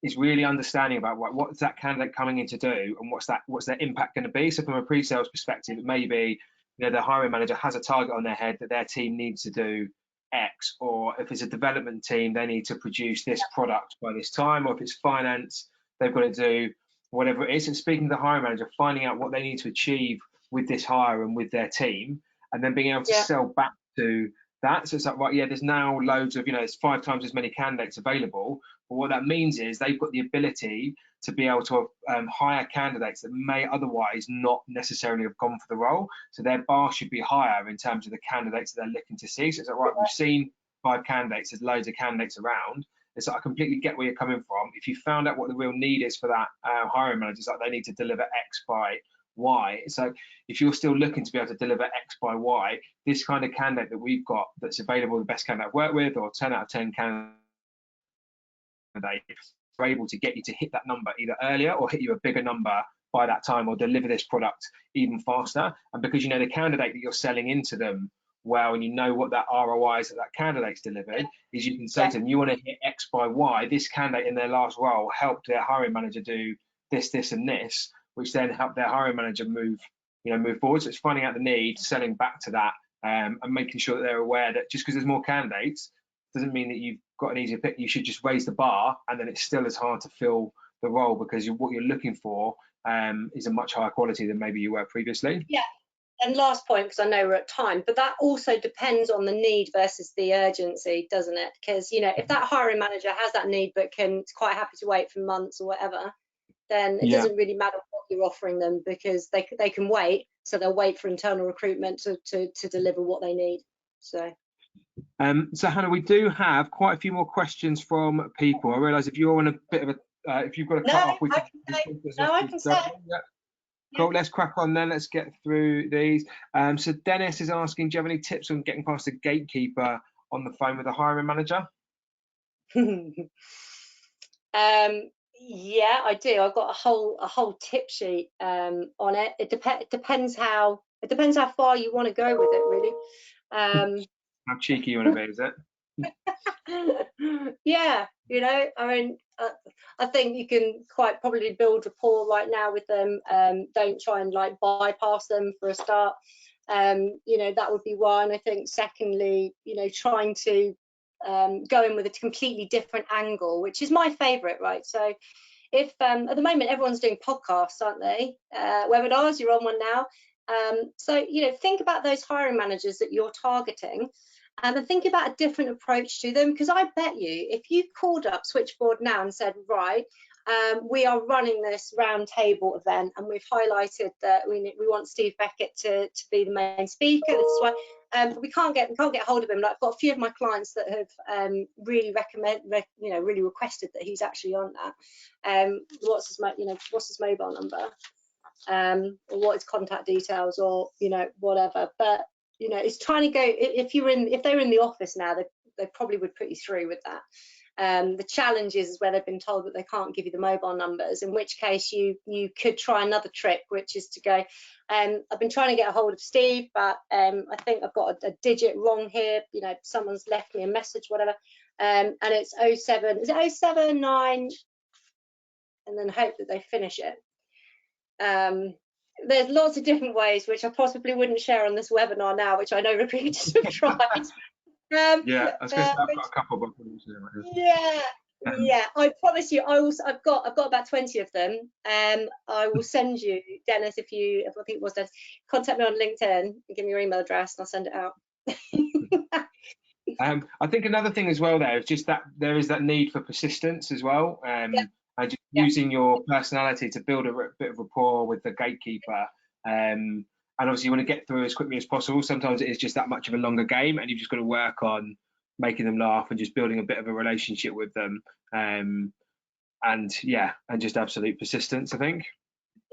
[SPEAKER 1] is really understanding about what's that candidate coming in to do, and what's their impact going to be. So from a pre-sales perspective, it may be the hiring manager has a target on their head that their team needs to do X, or if it's a development team, they need to produce this product by this time, or if it's finance, they've got to do whatever it is. And speaking to the hiring manager, finding out what they need to achieve with this hire and with their team, and then being able to sell back to that. So it's like, right, there's now loads of, there's 5 times as many candidates available. But what that means is they've got the ability to be able to hire candidates that may otherwise not necessarily have gone for the role. So their bar should be higher in terms of the candidates that they're looking to see. So it's like, right, we've seen 5 candidates, there's loads of candidates around. It's like, I completely get where you're coming from. If you found out what the real need is for that hiring manager, it's like they need to deliver X by Y. So if you're still looking to be able to deliver X by Y, this kind of candidate that we've got that's available, the best candidate I've worked with, or 10 out of 10 candidates, are able to get you to hit that number either earlier or hit you a bigger number by that time, or deliver this product even faster. And because you know the candidate that you're selling into them well, and you know what that ROI is that candidate's delivered, is you can say to them, you want to hit X by Y. This candidate in their last role helped their hiring manager do this, this, and this, which then helped their hiring manager move forward. So it's finding out the need, selling back to that, and making sure that they're aware that just because there's more candidates doesn't mean that you've got an easier pick. You should just raise the bar, and then it's still as hard to fill the role, because what you're looking for is a much higher quality than maybe you were previously.
[SPEAKER 2] Yeah. And last point, because I know we're at time, but that also depends on the need versus the urgency, doesn't it? Because, you know, if that hiring manager has that need but is quite happy to wait for months or whatever, then it doesn't really matter what you're offering them, because they can wait. So they'll wait for internal recruitment to deliver what they need. So
[SPEAKER 1] Hannah, we do have quite a few more questions from people. I realise if you're on a bit of a, if you've got to cut off, we can
[SPEAKER 2] say.
[SPEAKER 1] Cool, let's crack on then. Let's get through these. So Dennis is asking, do you have any tips on getting past the gatekeeper on the phone with a hiring manager?
[SPEAKER 2] Yeah, I do. I've got a whole tip sheet on it. It depends how far you want to go with it, really.
[SPEAKER 1] How cheeky you want to be, is it?
[SPEAKER 2] Yeah, you know, I mean, I think you can quite probably build rapport right now with them. Don't try and like bypass them for a start. You know, that would be one. I think secondly, you know, trying to go in with a completely different angle, which is my favorite, right? So if at the moment everyone's doing podcasts, aren't they? Webinars, you're on one now. So, you know, think about those hiring managers that you're targeting, and think about a different approach to them, because I bet you if you called up Switchboard now and said, right, we are running this roundtable event and we've highlighted that we want Steve Beckett to be the main speaker. This is why we can't get hold of him. Like, I've got a few of my clients that have really really requested that he's actually on that. What's his mobile number, or what his contact details, or you know, whatever. But you know, it's trying to go. If they were in the office now, they probably would put you through with that. The challenge is where they've been told that they can't give you the mobile numbers, in which case you could try another trick, which is to go, I've been trying to get a hold of Steve, but I think I've got a digit wrong here, you know, someone's left me a message, whatever, and it's 07, is it 079, and then hope that they finish it. There's lots of different ways, which I possibly wouldn't share on this webinar now, which I know recruiters have tried.
[SPEAKER 1] Yeah, I was going to say I've got a couple, but
[SPEAKER 2] yeah, I promise you, I've got about 20 of them. I will send you, Dennis, if I think it was Dennis, contact me on LinkedIn and give me your email address and I'll send it out.
[SPEAKER 1] I think another thing as well there is just that there is that need for persistence as well, and just using your personality to build a bit of rapport with the gatekeeper. And obviously you want to get through as quickly as possible. Sometimes it is just that much of a longer game, and you've just got to work on making them laugh and just building a bit of a relationship with them. And just absolute persistence, I think.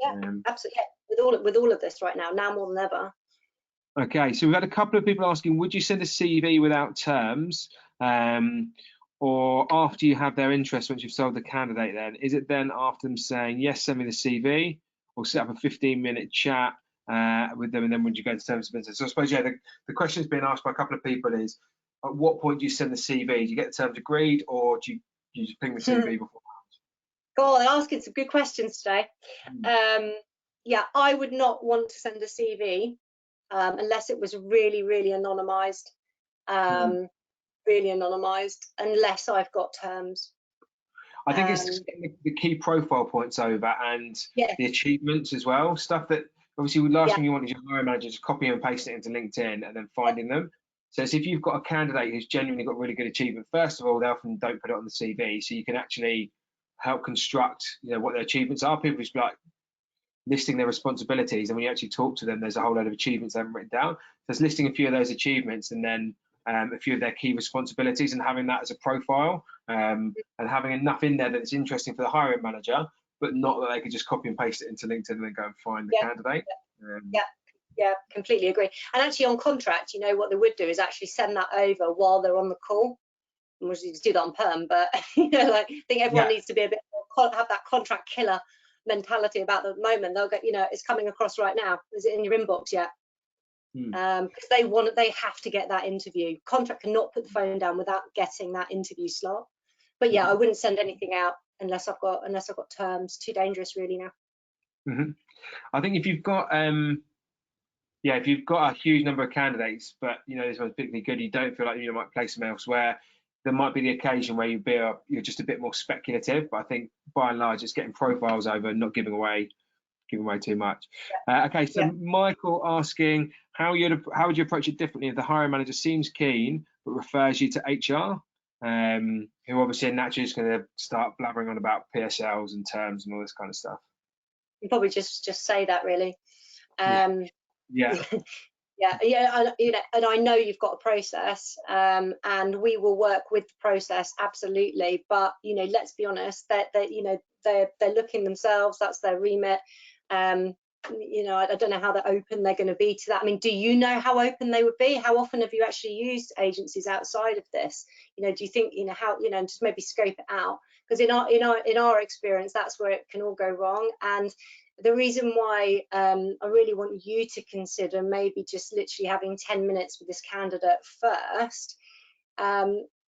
[SPEAKER 2] Yeah, absolutely. Yeah. With all of this right now more than ever.
[SPEAKER 1] Okay, so we've had a couple of people asking, would you send a CV without terms, or after you have their interest, once you've sold the candidate, then is it then after them saying yes, send me the CV, or set up a 15-minute chat with them, and then would you go to terms of business? So I suppose the question's been asked by a couple of people is, at what point do you send the CV? Do you get the terms agreed, or do you just ping the CV before?
[SPEAKER 2] God, they're asking some good questions today. Yeah, I would not want to send a CV unless it was really, really anonymized. Really anonymized, unless I've got terms.
[SPEAKER 1] I think it's just getting the key profile points over, and the achievements as well. Stuff that obviously the last thing you want is your hiring manager just copying and pasting it into LinkedIn and then finding them. So if you've got a candidate who's genuinely got really good achievement, first of all, they often don't put it on the CV, so you can actually help construct, what their achievements are. People just be like listing their responsibilities, and when you actually talk to them, there's a whole load of achievements they haven't written down. So it's listing a few of those achievements, and then a few of their key responsibilities, and having that as a profile, and having enough in there that it's interesting for the hiring manager, but not that they could just copy and paste it into LinkedIn and then go and find the candidate.
[SPEAKER 2] Yeah, completely agree. And actually on contract, what they would do is actually send that over while they're on the call. And we'll just do that on perm, but like, I think everyone needs to be a bit more, have that contract killer mentality about the moment. They'll get, it's coming across right now. Is it in your inbox yet? Because they have to get that interview. Contract cannot put the phone down without getting that interview slot. But yeah, I wouldn't send anything out unless I've got terms. Too dangerous really now.
[SPEAKER 1] I think if you've got if you've got a huge number of candidates, but this one's particularly good, you don't feel like you might place them elsewhere, there might be the occasion where you're just a bit more speculative. But I think by and large, it's getting profiles over, not giving away too much. Okay, so Michael asking, how would you approach it differently if the hiring manager seems keen but refers you to HR, who obviously naturally is going to start blabbering on about PSLs and terms and all this kind of stuff?
[SPEAKER 2] You probably just say that really.
[SPEAKER 1] Yeah.
[SPEAKER 2] And I know you've got a process, and we will work with the process, absolutely. But let's be honest, that they're looking themselves. That's their remit. I don't know how open they're going to be to that. I mean, do you know how open they would be? How often have you actually used agencies outside of this? Do you think how just maybe scope it out? Because in our experience, that's where it can all go wrong. And the reason why I really want you to consider maybe just literally having 10 minutes with this candidate first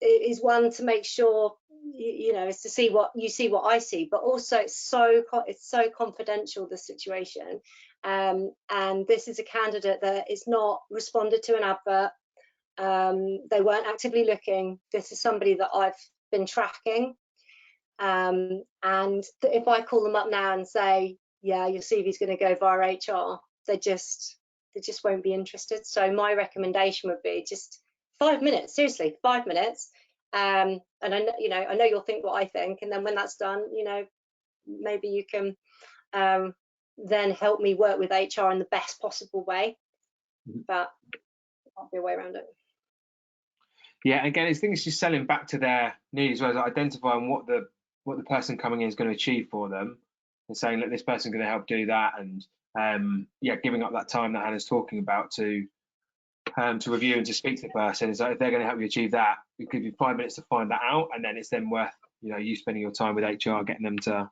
[SPEAKER 2] is one, to make sure is to see what I see, but also it's so confidential, the situation, and this is a candidate that is not responded to an advert. They weren't actively looking. This is somebody that I've been tracking, and if I call them up now and say, yeah, your CV is going to go via HR, they just won't be interested. So my recommendation would be just 5 minutes, seriously, 5 minutes. And I know you'll think what I think, and then when that's done, maybe you can then help me work with HR in the best possible way. But there can't be a way around it.
[SPEAKER 1] Yeah, again, I think it's just selling back to their needs, as well as identifying what the person coming in is going to achieve for them, and saying that this person's going to help do that, and giving up that time that Hannah's talking about to review and to speak to the person. Is that if they're going to help you achieve that, it gives you 5 minutes to find that out, and then it's then worth you spending your time with HR, getting them to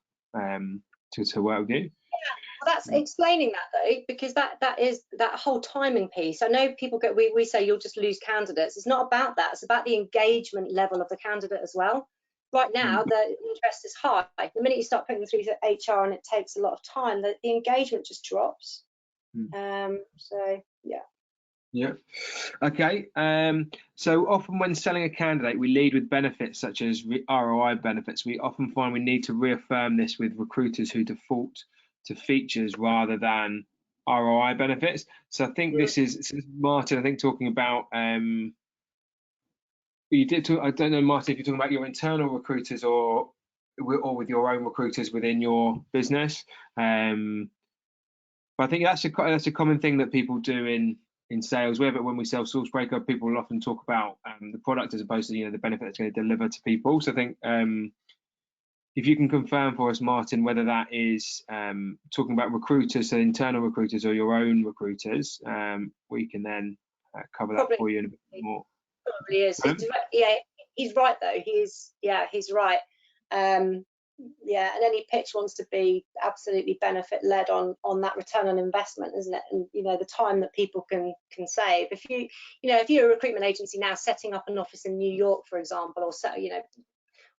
[SPEAKER 1] work with you.
[SPEAKER 2] Yeah, well, that's explaining that though, because that is that whole timing piece. I know people we say you'll just lose candidates. It's not about that. It's about the engagement level of the candidate as well. Right now, the interest is high. The minute you start putting them through to HR and it takes a lot of time, the engagement just drops. So yeah.
[SPEAKER 1] Yeah. Okay. So often when selling a candidate, we lead with benefits such as ROI benefits. We often find we need to reaffirm this with recruiters who default to features rather than ROI benefits. So I think this is Martin, I think, talking about you did talk, I don't know, Martin, if you're talking about your internal recruiters or with your own recruiters within your business. But I think that's a common thing that people do in sales. When we sell Sourcebreaker, people will often talk about the product as opposed to the benefit it's going to deliver to people. So I think if you can confirm for us, Martin, whether that is talking about recruiters, so internal recruiters or your own recruiters, we can then cover that for you in a bit more.
[SPEAKER 2] Probably is. He's right though. He's right. And any pitch wants to be absolutely benefit led on that return on investment, isn't it? And the time that people can save. If you're a recruitment agency now setting up an office in New York, for example, or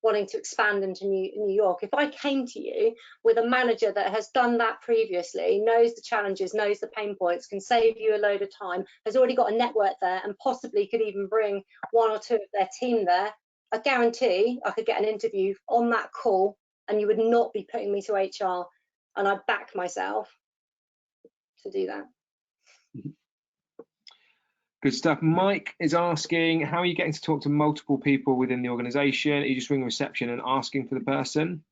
[SPEAKER 2] wanting to expand into New York, if I came to you with a manager that has done that previously, knows the challenges, knows the pain points, can save you a load of time, has already got a network there, and possibly could even bring 1 or 2 of their team there, I guarantee I could get an interview on that call, and you would not be putting me to HR, and I back myself to do that.
[SPEAKER 1] Good stuff. Mike is asking, how are you getting to talk to multiple people within the organisation? Are you just ringing reception and asking for the person?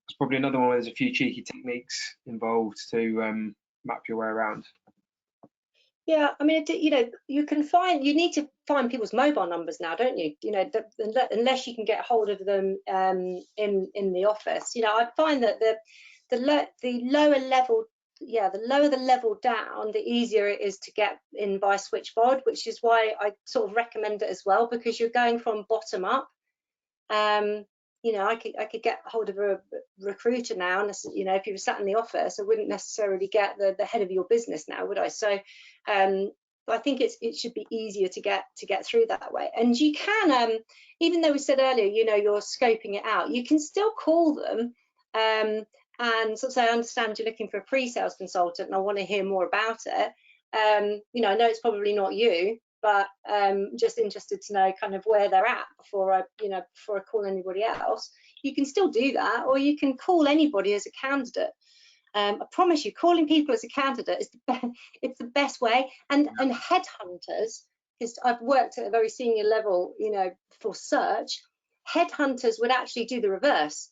[SPEAKER 1] it's probably another one where there's a few cheeky techniques involved to map your way around.
[SPEAKER 2] Yeah, I mean, you know, you need to find people's mobile numbers now, don't you? You know, unless you can get hold of them in the office. You know, I find that the lower level, yeah, the lower the level down, the easier it is to get in by switchboard, which is why I sort of recommend it as well, because you're going from bottom up. You know, I could get hold of a recruiter now, and you know, if you were sat in the office, I wouldn't necessarily get the head of your business now, would I? So I think it should be easier to get through that way. And you can, even though we said earlier, you know, you're scoping it out, you can still call them and sort of say, I understand you're looking for a pre-sales consultant, and I want to hear more about it. You know, I know it's probably not you, but just interested to know kind of where they're at before I call anybody else. You can still do that, or you can call anybody as a candidate. I promise you, calling people as a candidate is it's the best way. And headhunters, because I've worked at a very senior level, you know, for search, headhunters would actually do the reverse.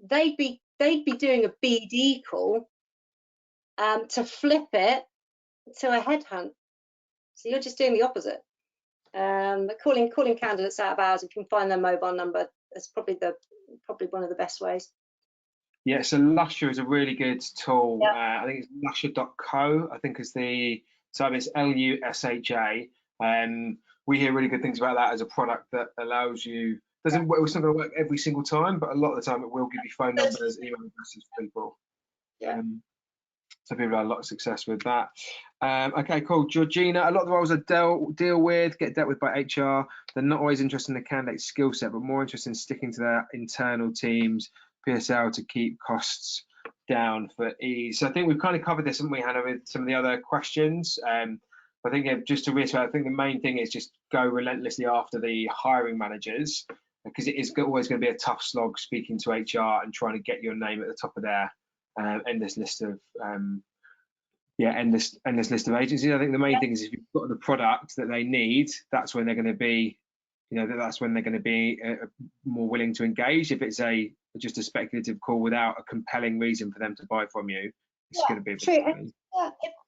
[SPEAKER 2] They'd be doing a BD call to flip it to a headhunt. So you're just doing the opposite. But calling candidates out of hours, if you can find their mobile number, that's probably one of the best ways.
[SPEAKER 1] Yeah, so Lusha is a really good tool.
[SPEAKER 2] Yep.
[SPEAKER 1] I think it's lusha.co, I think is the service, LUSHA. We hear really good things about that as a product that allows you, it's not going to work every single time, but a lot of the time it will give you phone numbers, email addresses for people.
[SPEAKER 2] Yeah.
[SPEAKER 1] So people have a lot of success with that. Okay, cool. Georgina, a lot of the roles I get dealt with by HR. They're not always interested in the candidate's skill set, but more interested in sticking to their internal teams, PSL, to keep costs down for ease. So I think we've kind of covered this, haven't we, Hannah, with some of the other questions. I think just to reiterate, I think the main thing is just go relentlessly after the hiring managers, because it is always going to be a tough slog speaking to HR and trying to get your name at the top of their endless list of endless list of agencies. I think the main thing is if you've got the product that they need, that's when they're going to be, you know, that's when they're going to be more willing to engage. If it's just a speculative call without a compelling reason for them to buy from you, it's going to be a bit
[SPEAKER 2] true.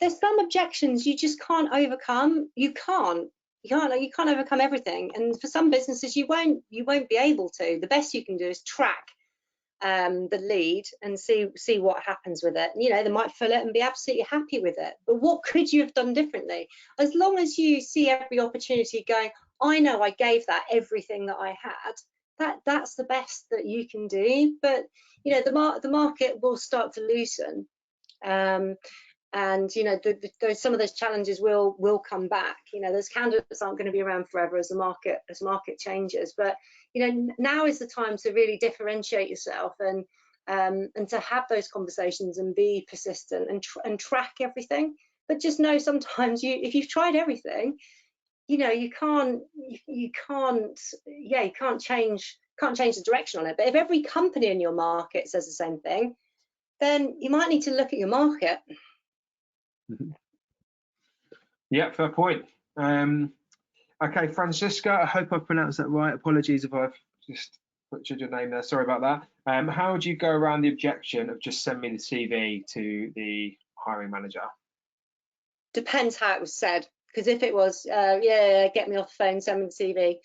[SPEAKER 2] There's some objections you just can't overcome. You can't overcome everything, and for some businesses you won't be able to. The best you can do is track the lead and see what happens with it. You know, they might fill it and be absolutely happy with it, but what could you have done differently? As long as you see every opportunity going, I know I gave that everything that I had, that's the best that you can do. But you know, the market will start to loosen, and you know, some of those challenges will come back. You know, those candidates aren't going to be around forever as the market changes. But you know, now is the time to really differentiate yourself and to have those conversations and be persistent and track everything. But just know sometimes if you've tried everything, you know, you can't change the direction on it. But if every company in your market says the same thing, then you might need to look at your market.
[SPEAKER 1] Yeah, fair point. Okay, Francisca, I hope I've pronounced that right. Apologies if I've just butchered your name there. Sorry about that. How would you go around the objection of just send me the CV to the hiring manager?
[SPEAKER 2] Depends how it was said. Because if it was, yeah, get me off the phone, send me the CV,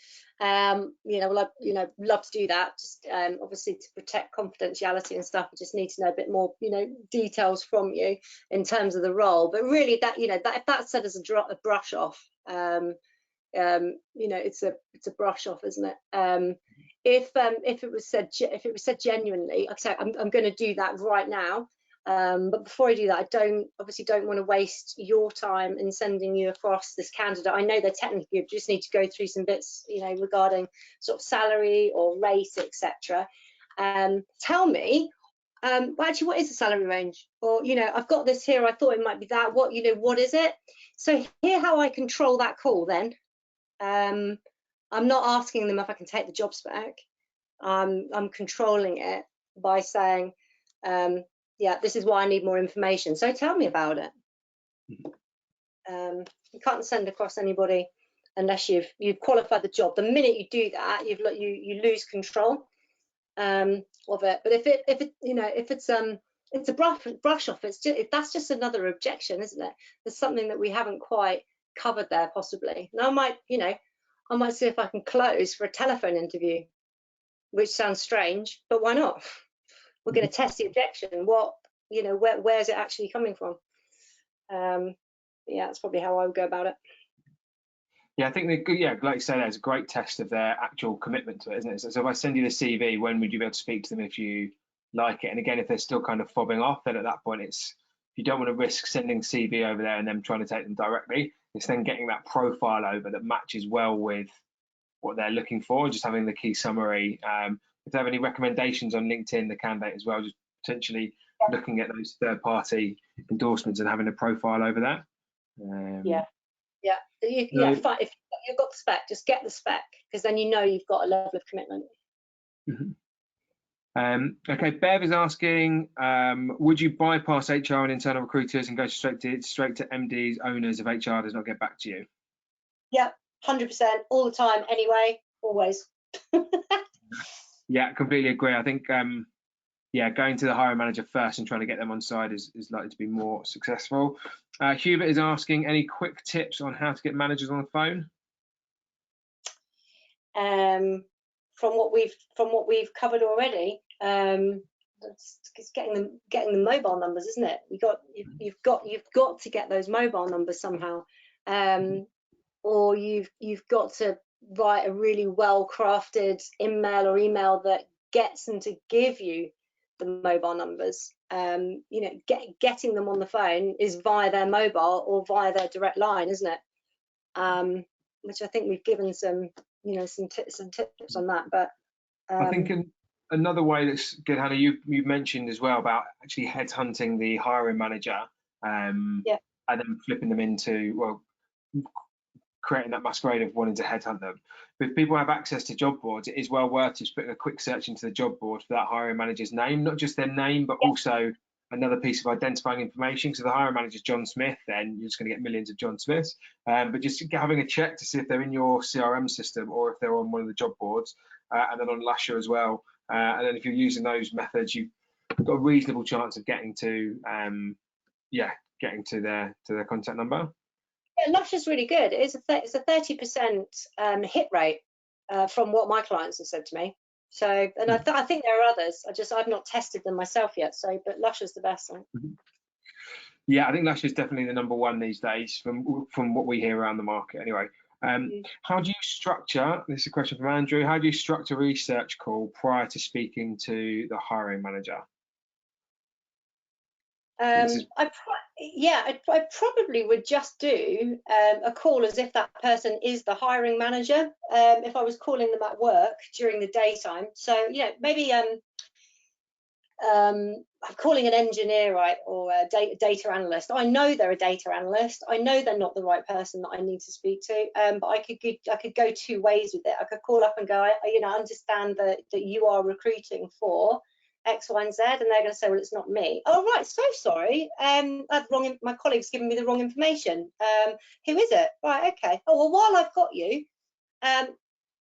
[SPEAKER 2] you know, well, love to do that. Just obviously to protect confidentiality and stuff, I just need to know a bit more, you know, details from you in terms of the role. But really, that, you know, if that's said as a brush off, you know, it's a brush off, isn't it? If it was said genuinely, like I say, I'm going to do that right now. But before I do that, I obviously don't want to waste your time in sending you across this candidate. I know they're technically good, just need to go through some bits, you know, regarding sort of salary or rate, etc. Tell me, well, actually, what is the salary range? Or, you know, I've got this here, I thought it might be that. What, you know, what is it? So hear how I control that call then. I'm not asking them if I can take the job spec. I'm controlling it by saying, yeah, this is why I need more information. So tell me about it. You can't send across anybody unless you've qualified the job. The minute you do that, you lose control. of it. But if it's a brush off, if that's just another objection, isn't it? There's something that we haven't quite covered there, possibly. And I might see if I can close for a telephone interview, which sounds strange, but why not? We're going to test the objection. Where's it actually coming from? Yeah, that's probably how I would go about it.
[SPEAKER 1] Yeah, I think like you say, there's a great test of their actual commitment to it, isn't it? So if I send you the CV, when would you be able to speak to them if you like it? And again, if they're still kind of fobbing off, then at that point, you don't want to risk sending CV over there and them trying to take them directly. It's then getting that profile over that matches well with what they're looking for, just having the key summary. If they have any recommendations on LinkedIn, the candidate as well, just potentially looking at those third-party endorsements and having a profile over there.
[SPEAKER 2] If you've got the spec, just get the spec, because then you've got a level of commitment.
[SPEAKER 1] Okay, Bev is asking, would you bypass HR and internal recruiters and go straight to MDs, owners if HR does not get back to you?
[SPEAKER 2] Yeah, 100%, all the time anyway, always.
[SPEAKER 1] Yeah, completely agree. I think going to the hiring manager first and trying to get them on side is likely to be more successful. Hubert is asking, any quick tips on how to get managers on the phone?
[SPEAKER 2] From what we've covered already, it's getting the mobile numbers, isn't it? You've got to get those mobile numbers somehow, or you've got to write a really well-crafted email that gets them to give you the mobile numbers. Getting them on the phone is via their mobile or via their direct line, isn't it? Which I think we've given some tips on that. But
[SPEAKER 1] I think another way that's good, Hannah, you mentioned as well about actually headhunting the hiring manager, and then flipping them into, creating that masquerade of wanting to headhunt them. But if people have access to job boards, it is well worth just putting a quick search into the job board for that hiring manager's name, not just their name, but also another piece of identifying information. So the hiring manager is John Smith, then you're just going to get millions of John Smiths. But just having a check to see if they're in your CRM system or if they're on one of the job boards, and then on Lasher as well. And then if you're using those methods, you've got a reasonable chance of getting to their contact number.
[SPEAKER 2] Yeah, Lusher's really good. It's a 30% hit rate from what my clients have said to me. So, and I think there are others. I've not tested them myself yet. So, but Lusher's the best one.
[SPEAKER 1] Yeah, I think Lusher's definitely the number one these days from what we hear around the market. Anyway, how do you structure? This is a question from Andrew. How do you structure a research call prior to speaking to the hiring manager?
[SPEAKER 2] I probably would just do a call as if that person is the hiring manager. If I was calling them at work during the daytime, so maybe I'm calling an engineer, right, or a data analyst. I know they're a data analyst. I know they're not the right person that I need to speak to. But I could go two ways with it. I could call up and go, I understand that you are recruiting for X, Y, and Z, and they're going to say, well, it's not me. Oh, right, so sorry. My colleague's given me the wrong information. Who is it? Right, okay. Oh, well, while I've got you,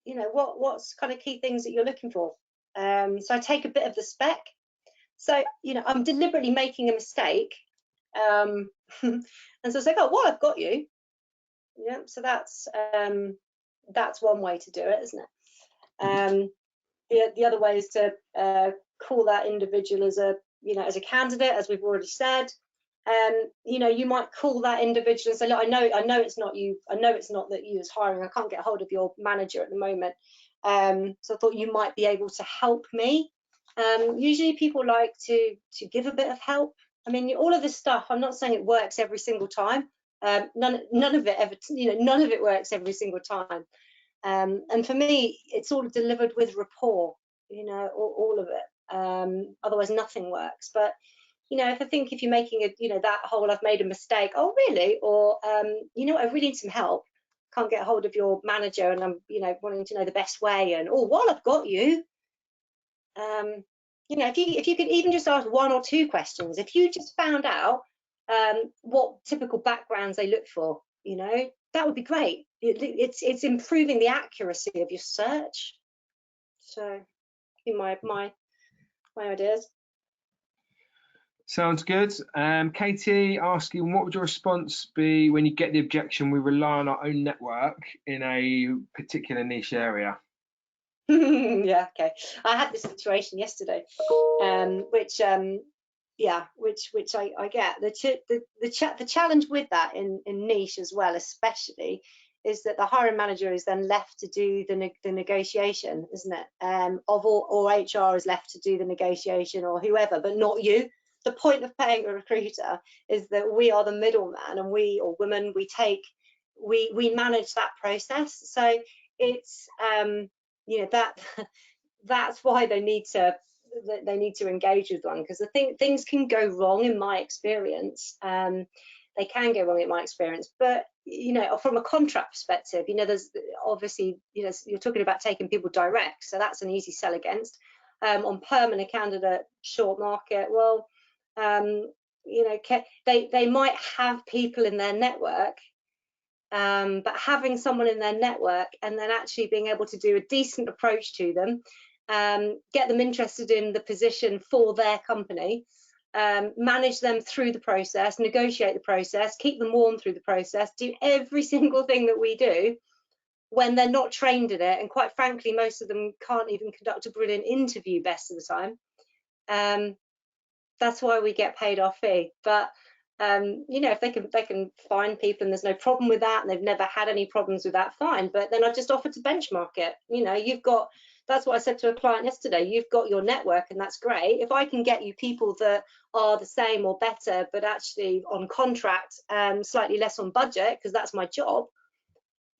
[SPEAKER 2] what's kind of key things that you're looking for? So I take a bit of the spec. So, I'm deliberately making a mistake. And so it's like, oh, well, I've got you. Yeah, so that's one way to do it, isn't it? The other way is to call that individual as a candidate, as we've already said. You might call that individual and say, look, I know it's not you. I know it's not that you is hiring. I can't get hold of your manager at the moment. So I thought you might be able to help me. Usually people like to give a bit of help. I mean, all of this stuff, I'm not saying it works every single time. None of it works every single time. And for me, it's all delivered with rapport, all of it. Otherwise, nothing works. But, if you're making that whole, I've made a mistake, oh, really? Or, I really need some help. Can't get hold of your manager and I'm, wanting to know the best way. And, oh, while I've got you, if you could even just ask one or two questions, if you just found out what typical backgrounds they look for, that would be great. It's improving the accuracy of your search. So be my ideas.
[SPEAKER 1] Sounds good. Katie asking, what would your response be when you get the objection, we rely on our own network in a particular niche area?
[SPEAKER 2] Yeah, okay. I had this situation yesterday, which I get. The challenge with that in niche as well, especially, is that the hiring manager is then left to do the negotiation, isn't it? Or HR is left to do the negotiation, or whoever, but not you. The point of paying a recruiter is that we are the middleman, and we, or women, we manage that process. So it's that's why they need to engage with one, because I think things can go wrong in my experience. They can go wrong in my experience, but from a contract perspective, there's obviously, you're talking about taking people direct, so that's an easy sell against. On permanent candidate short market, well, they might have people in their network, but having someone in their network and then actually being able to do a decent approach to them, get them interested in the position for their company, manage them through the process, negotiate the process, keep them warm through the process, do every single thing that we do when they're not trained in it. And quite frankly, most of them can't even conduct a brilliant interview best of the time. That's why we get paid our fee. But if they can find people and there's no problem with that, and they've never had any problems with that, fine. But then I've just offered to benchmark it. That's what I said to a client yesterday. You've got your network, and that's great. If I can get you people that are the same or better, but actually on contract, slightly less on budget, because that's my job,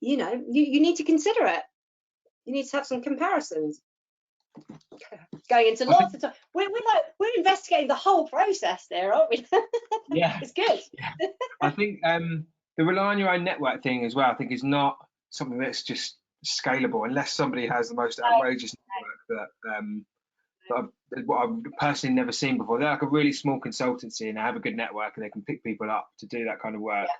[SPEAKER 2] you need to consider it. You need to have some comparisons. Going into lots of time. We're investigating the whole process there, aren't we?
[SPEAKER 1] Yeah,
[SPEAKER 2] it's good.
[SPEAKER 1] Yeah. I think the rely on your own network thing as well, I think, is not something that's just scalable unless somebody has the most outrageous network that I've personally never seen before. They're like a really small consultancy and they have a good network and they can pick people up to do that kind of work. Yeah.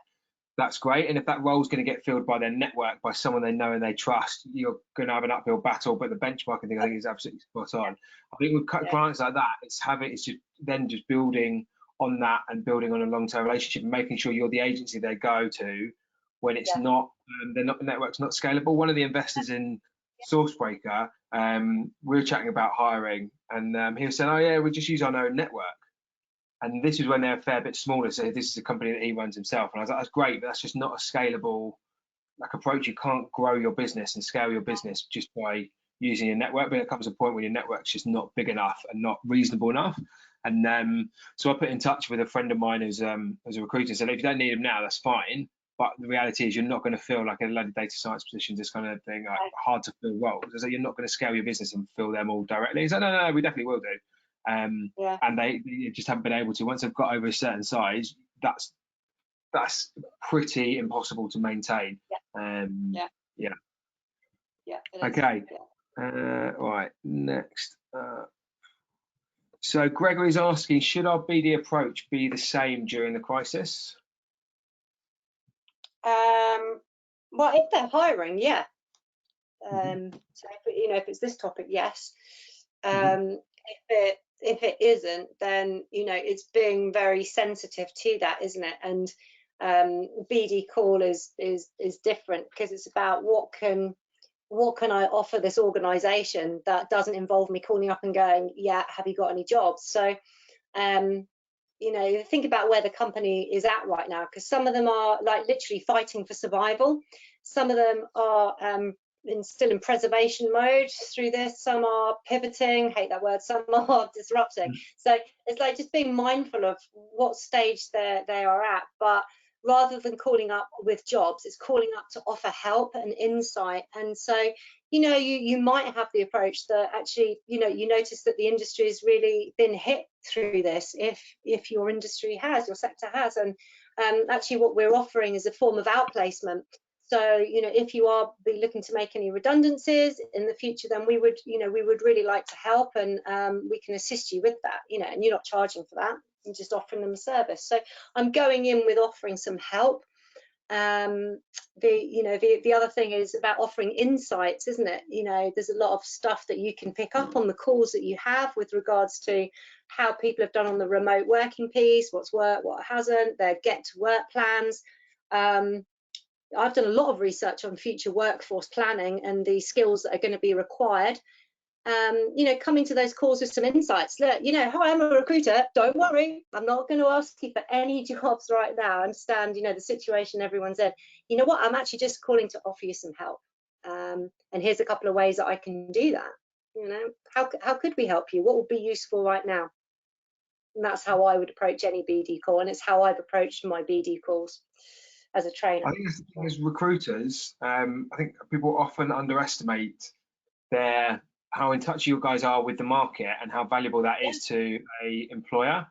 [SPEAKER 1] That's great. And if that role is going to get filled by their network, by someone they know and they trust, you're going to have an uphill battle. But the benchmarking thing, I think, is absolutely spot on. I think with clients like that, it's just building on that and building on a long-term relationship and making sure you're the agency they go to when it's not, the network's not scalable. One of the investors in Sourcebreaker, we were chatting about hiring, and he was saying, oh yeah, we just use our own network. And this is when they're a fair bit smaller. So this is a company that he runs himself. And I was like, that's great, but that's just not a scalable approach. You can't grow your business and scale your business just by using your network. But it comes a point when your network's just not big enough and not reasonable enough. And so I put in touch with a friend of mine who's a recruiter and said, if you don't need him now, that's fine. But the reality is you're not going to fill like a load of data science positions, this kind of thing, like hard to fill roles. So you're not going to scale your business and fill them all directly. He said, no, we definitely will do. And they just haven't been able to. Once they've got over a certain size, that's pretty impossible to maintain. Okay. All right, next. So Gregory's asking, should our BD approach be the same during the crisis?
[SPEAKER 2] Well, if they're hiring, yeah. So if it's this topic, yes. If it isn't, then it's being very sensitive to that, isn't it? And BD call is different because it's about what can I offer this organization that doesn't involve me calling up and going, yeah, have you got any jobs? So think about where the company is at right now, because some of them are like literally fighting for survival. Some of them are still in preservation mode through this. Some are pivoting, hate that word, some are disrupting. So it's like just being mindful of what stage they are at, but rather than calling up with jobs, it's calling up to offer help and insight. And so you might have the approach that actually you notice that the industry has really been hit through this, if your industry has, your sector has, and actually what we're offering is a form of outplacement. So if you are looking to make any redundancies in the future, then we would really like to help, and we can assist you with that, and you're not charging for that, you're just offering them a service. So I'm going in with offering some help. The other thing is about offering insights, isn't it? There's a lot of stuff that you can pick up on the calls that you have with regards to how people have done on the remote working piece, what's worked, what hasn't, their get to work plans. I've done a lot of research on future workforce planning and the skills that are going to be required. Coming to those calls with some insights. Look, hi, I'm a recruiter. Don't worry, I'm not going to ask you for any jobs right now. I understand, the situation everyone's in. You know what? I'm actually just calling to offer you some help. And here's a couple of ways that I can do that. How could we help you? What would be useful right now? And that's how I would approach any BD call, and it's how I've approached my BD calls as a trainer.
[SPEAKER 1] I think as recruiters, I think people often underestimate how in touch you guys are with the market and how valuable that is to a employer.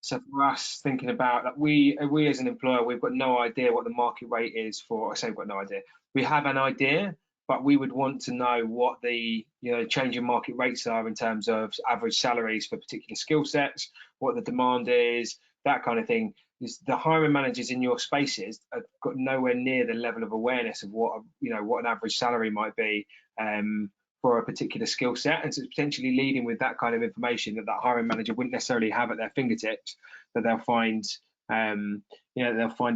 [SPEAKER 1] So for us, thinking about that, we as an employer, we've got no idea what the market rate is for. I say we've got no idea. We have an idea, but we would want to know what the changing market rates are in terms of average salaries for particular skill sets, what the demand is, that kind of thing. The hiring managers in your spaces have got nowhere near the level of awareness of what an average salary might be for a particular skill set, and so it's potentially leading with that kind of information that hiring manager wouldn't necessarily have at their fingertips, that they'll find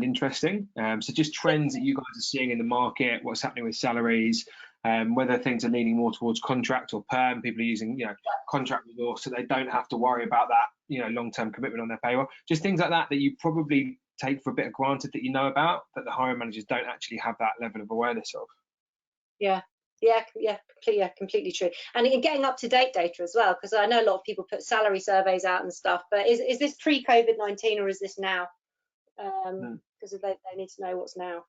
[SPEAKER 1] interesting. So just trends that you guys are seeing in the market, what's happening with salaries, whether things are leaning more towards contract or perm. People are using contract resource so they don't have to worry about that long-term commitment on their payroll. Just things like that you probably take for a bit of granted that about, that the hiring managers don't actually have that level of awareness of.
[SPEAKER 2] Completely true. And getting up-to-date data as well, because I know a lot of people put salary surveys out and stuff, but is this pre-COVID-19 or is this now? Because they need to know what's now.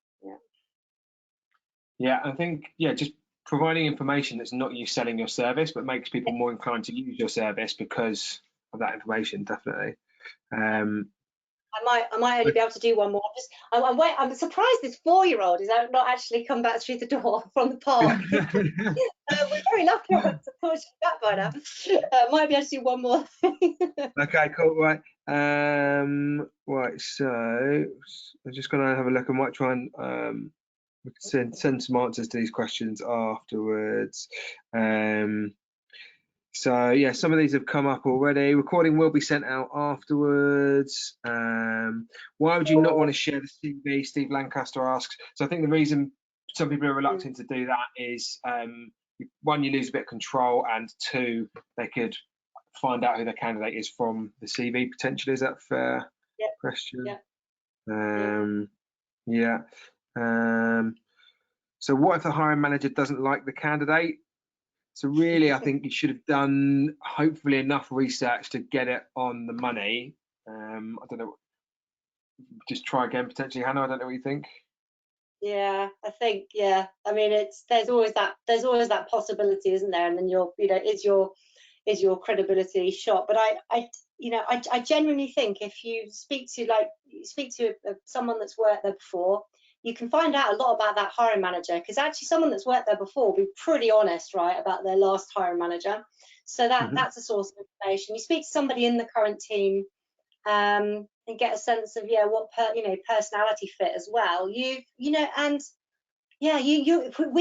[SPEAKER 1] I think just providing information that's not you selling your service, but makes people more inclined to use your service because of that information, definitely.
[SPEAKER 2] I might only be able to do one more. I'm surprised this 4-year-old is not actually come back through the door from the park. We're very lucky to push back by now. Might be able to do one more thing.
[SPEAKER 1] Okay, cool. Right. Right. So I'm just going to have a look. I might try and we can send some answers to these questions afterwards. So some of these have come up already. Recording will be sent out afterwards. Why would you not want to share the CV? Steve Lancaster asks. So I think the reason some people are reluctant to do that is one, you lose a bit of control, and two, they could find out who the candidate is from the CV potentially. Is that a fair question? So what if the hiring manager doesn't like the candidate? So really, I think you should have done hopefully enough research to get it on the money. I don't know. Just try again potentially, Hannah. I don't know what you think.
[SPEAKER 2] I think I mean, there's always that possibility, isn't there? And then is your credibility shot? But I genuinely think if you speak to someone that's worked there before, you can find out a lot about that hiring manager, because actually someone that's worked there before will be pretty honest, right, about their last hiring manager. So that's a source of information. You speak to somebody in the current team and get a sense of what personality fit as well. We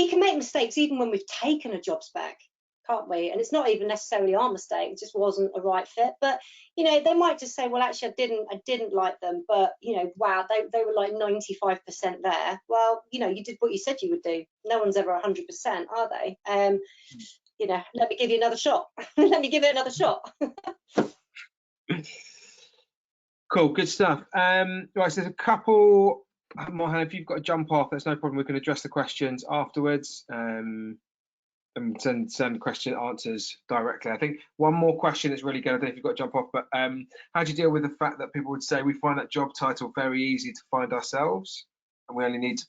[SPEAKER 2] can make mistakes even when we've taken a job spec, can't we? And it's not even necessarily our mistake, it just wasn't a right fit. But they might just say, well, actually I didn't like them, but wow, they were like 95% there. Well, you did what you said you would do. No one's ever 100%, are they? Let me give you another shot. Let me give it another shot.
[SPEAKER 1] Cool, good stuff. Right, so there's a couple more, Hannah. If you've got to jump off, that's no problem. We can address the questions afterwards. And send question answers directly. I think one more question is really good. I don't know if you've got to jump off, but how do you deal with the fact that people would say we find that job title very easy to find ourselves, and we only need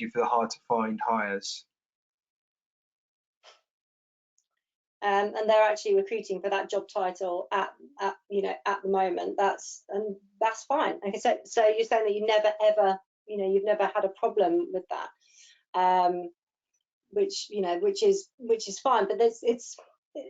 [SPEAKER 1] you for the hard to find hires?
[SPEAKER 2] And they're actually recruiting for that job title at the moment. That's fine. Okay, so you're saying that you've never had a problem with that. Which is fine, but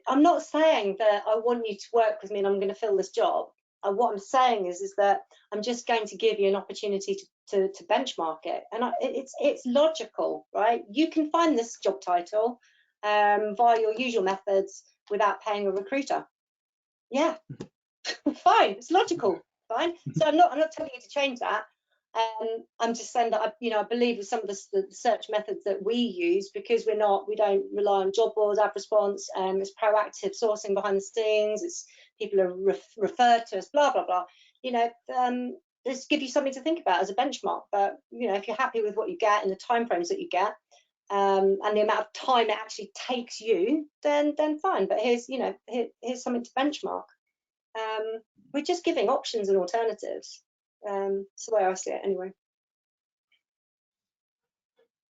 [SPEAKER 2] I'm not saying that I want you to work with me and I'm going to fill this job. what I'm saying is that I'm just going to give you an opportunity to benchmark it, and it's logical, right? You can find this job title via your usual methods without paying a recruiter. Yeah, fine, it's logical, fine. So I'm not telling you to change that. I'm just saying that I believe with some of the search methods that we use, because we don't rely on job boards, ad response, it's proactive sourcing behind the scenes, it's people are referred to us, blah blah blah. Just give you something to think about as a benchmark. But if you're happy with what you get and the timeframes that you get, and the amount of time it actually takes you, then fine. But here's something to benchmark. We're just giving options and alternatives. It's the way I see it anyway.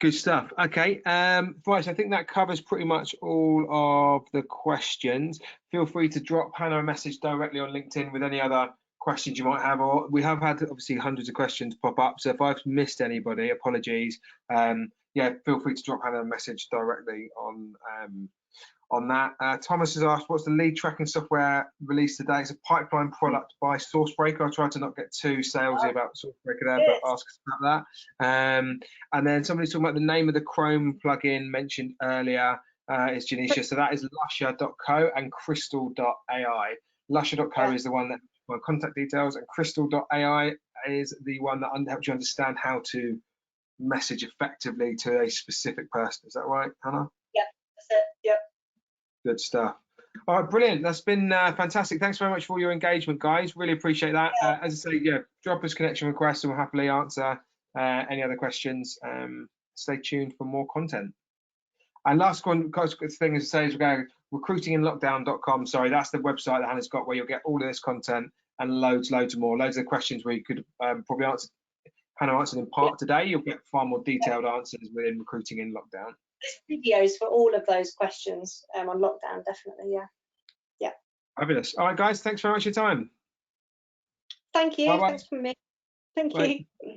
[SPEAKER 1] Good stuff. Okay, right, so I think that covers pretty much all of the questions. Feel free to drop Hannah a message directly on LinkedIn with any other questions you might have, or we have had obviously hundreds of questions pop up, so if I've missed anybody, apologies. Yeah, feel free to drop Hannah a message directly on that. Thomas has asked, what's the lead tracking software released today? It's a pipeline product by Sourcebreaker. I'll try to not get too salesy about Sourcebreaker there, but ask us about that. And then somebody's talking about the name of the Chrome plugin mentioned earlier is Janisha. So that is lusher.co and crystal.ai. Lusher.co is the one that my contact details, and crystal.ai is the one that helps you understand how to message effectively to a specific person. Is that right, Hannah?
[SPEAKER 2] Yeah, that's it. Yep.
[SPEAKER 1] Good stuff. All right, brilliant. That's been fantastic. Thanks very much for your engagement, guys. Really appreciate that. As I say, yeah, drop us connection requests and we'll happily answer any other questions. Stay tuned for more content. And last one, thing to say is we're going recruitinginlockdown.com. Sorry, that's the website that Hannah's got where you'll get all of this content and loads more. Loads of questions where you could probably answer. Hannah answered in part today. You'll get far more detailed answers within Recruiting in Lockdown.
[SPEAKER 2] There's videos for all of those questions on lockdown, definitely. Yeah. Fabulous.
[SPEAKER 1] All right, guys. Thanks very much for your time.
[SPEAKER 2] Thank you.
[SPEAKER 1] Bye-bye.
[SPEAKER 2] Thanks for me. Thank
[SPEAKER 1] Bye.
[SPEAKER 2] you.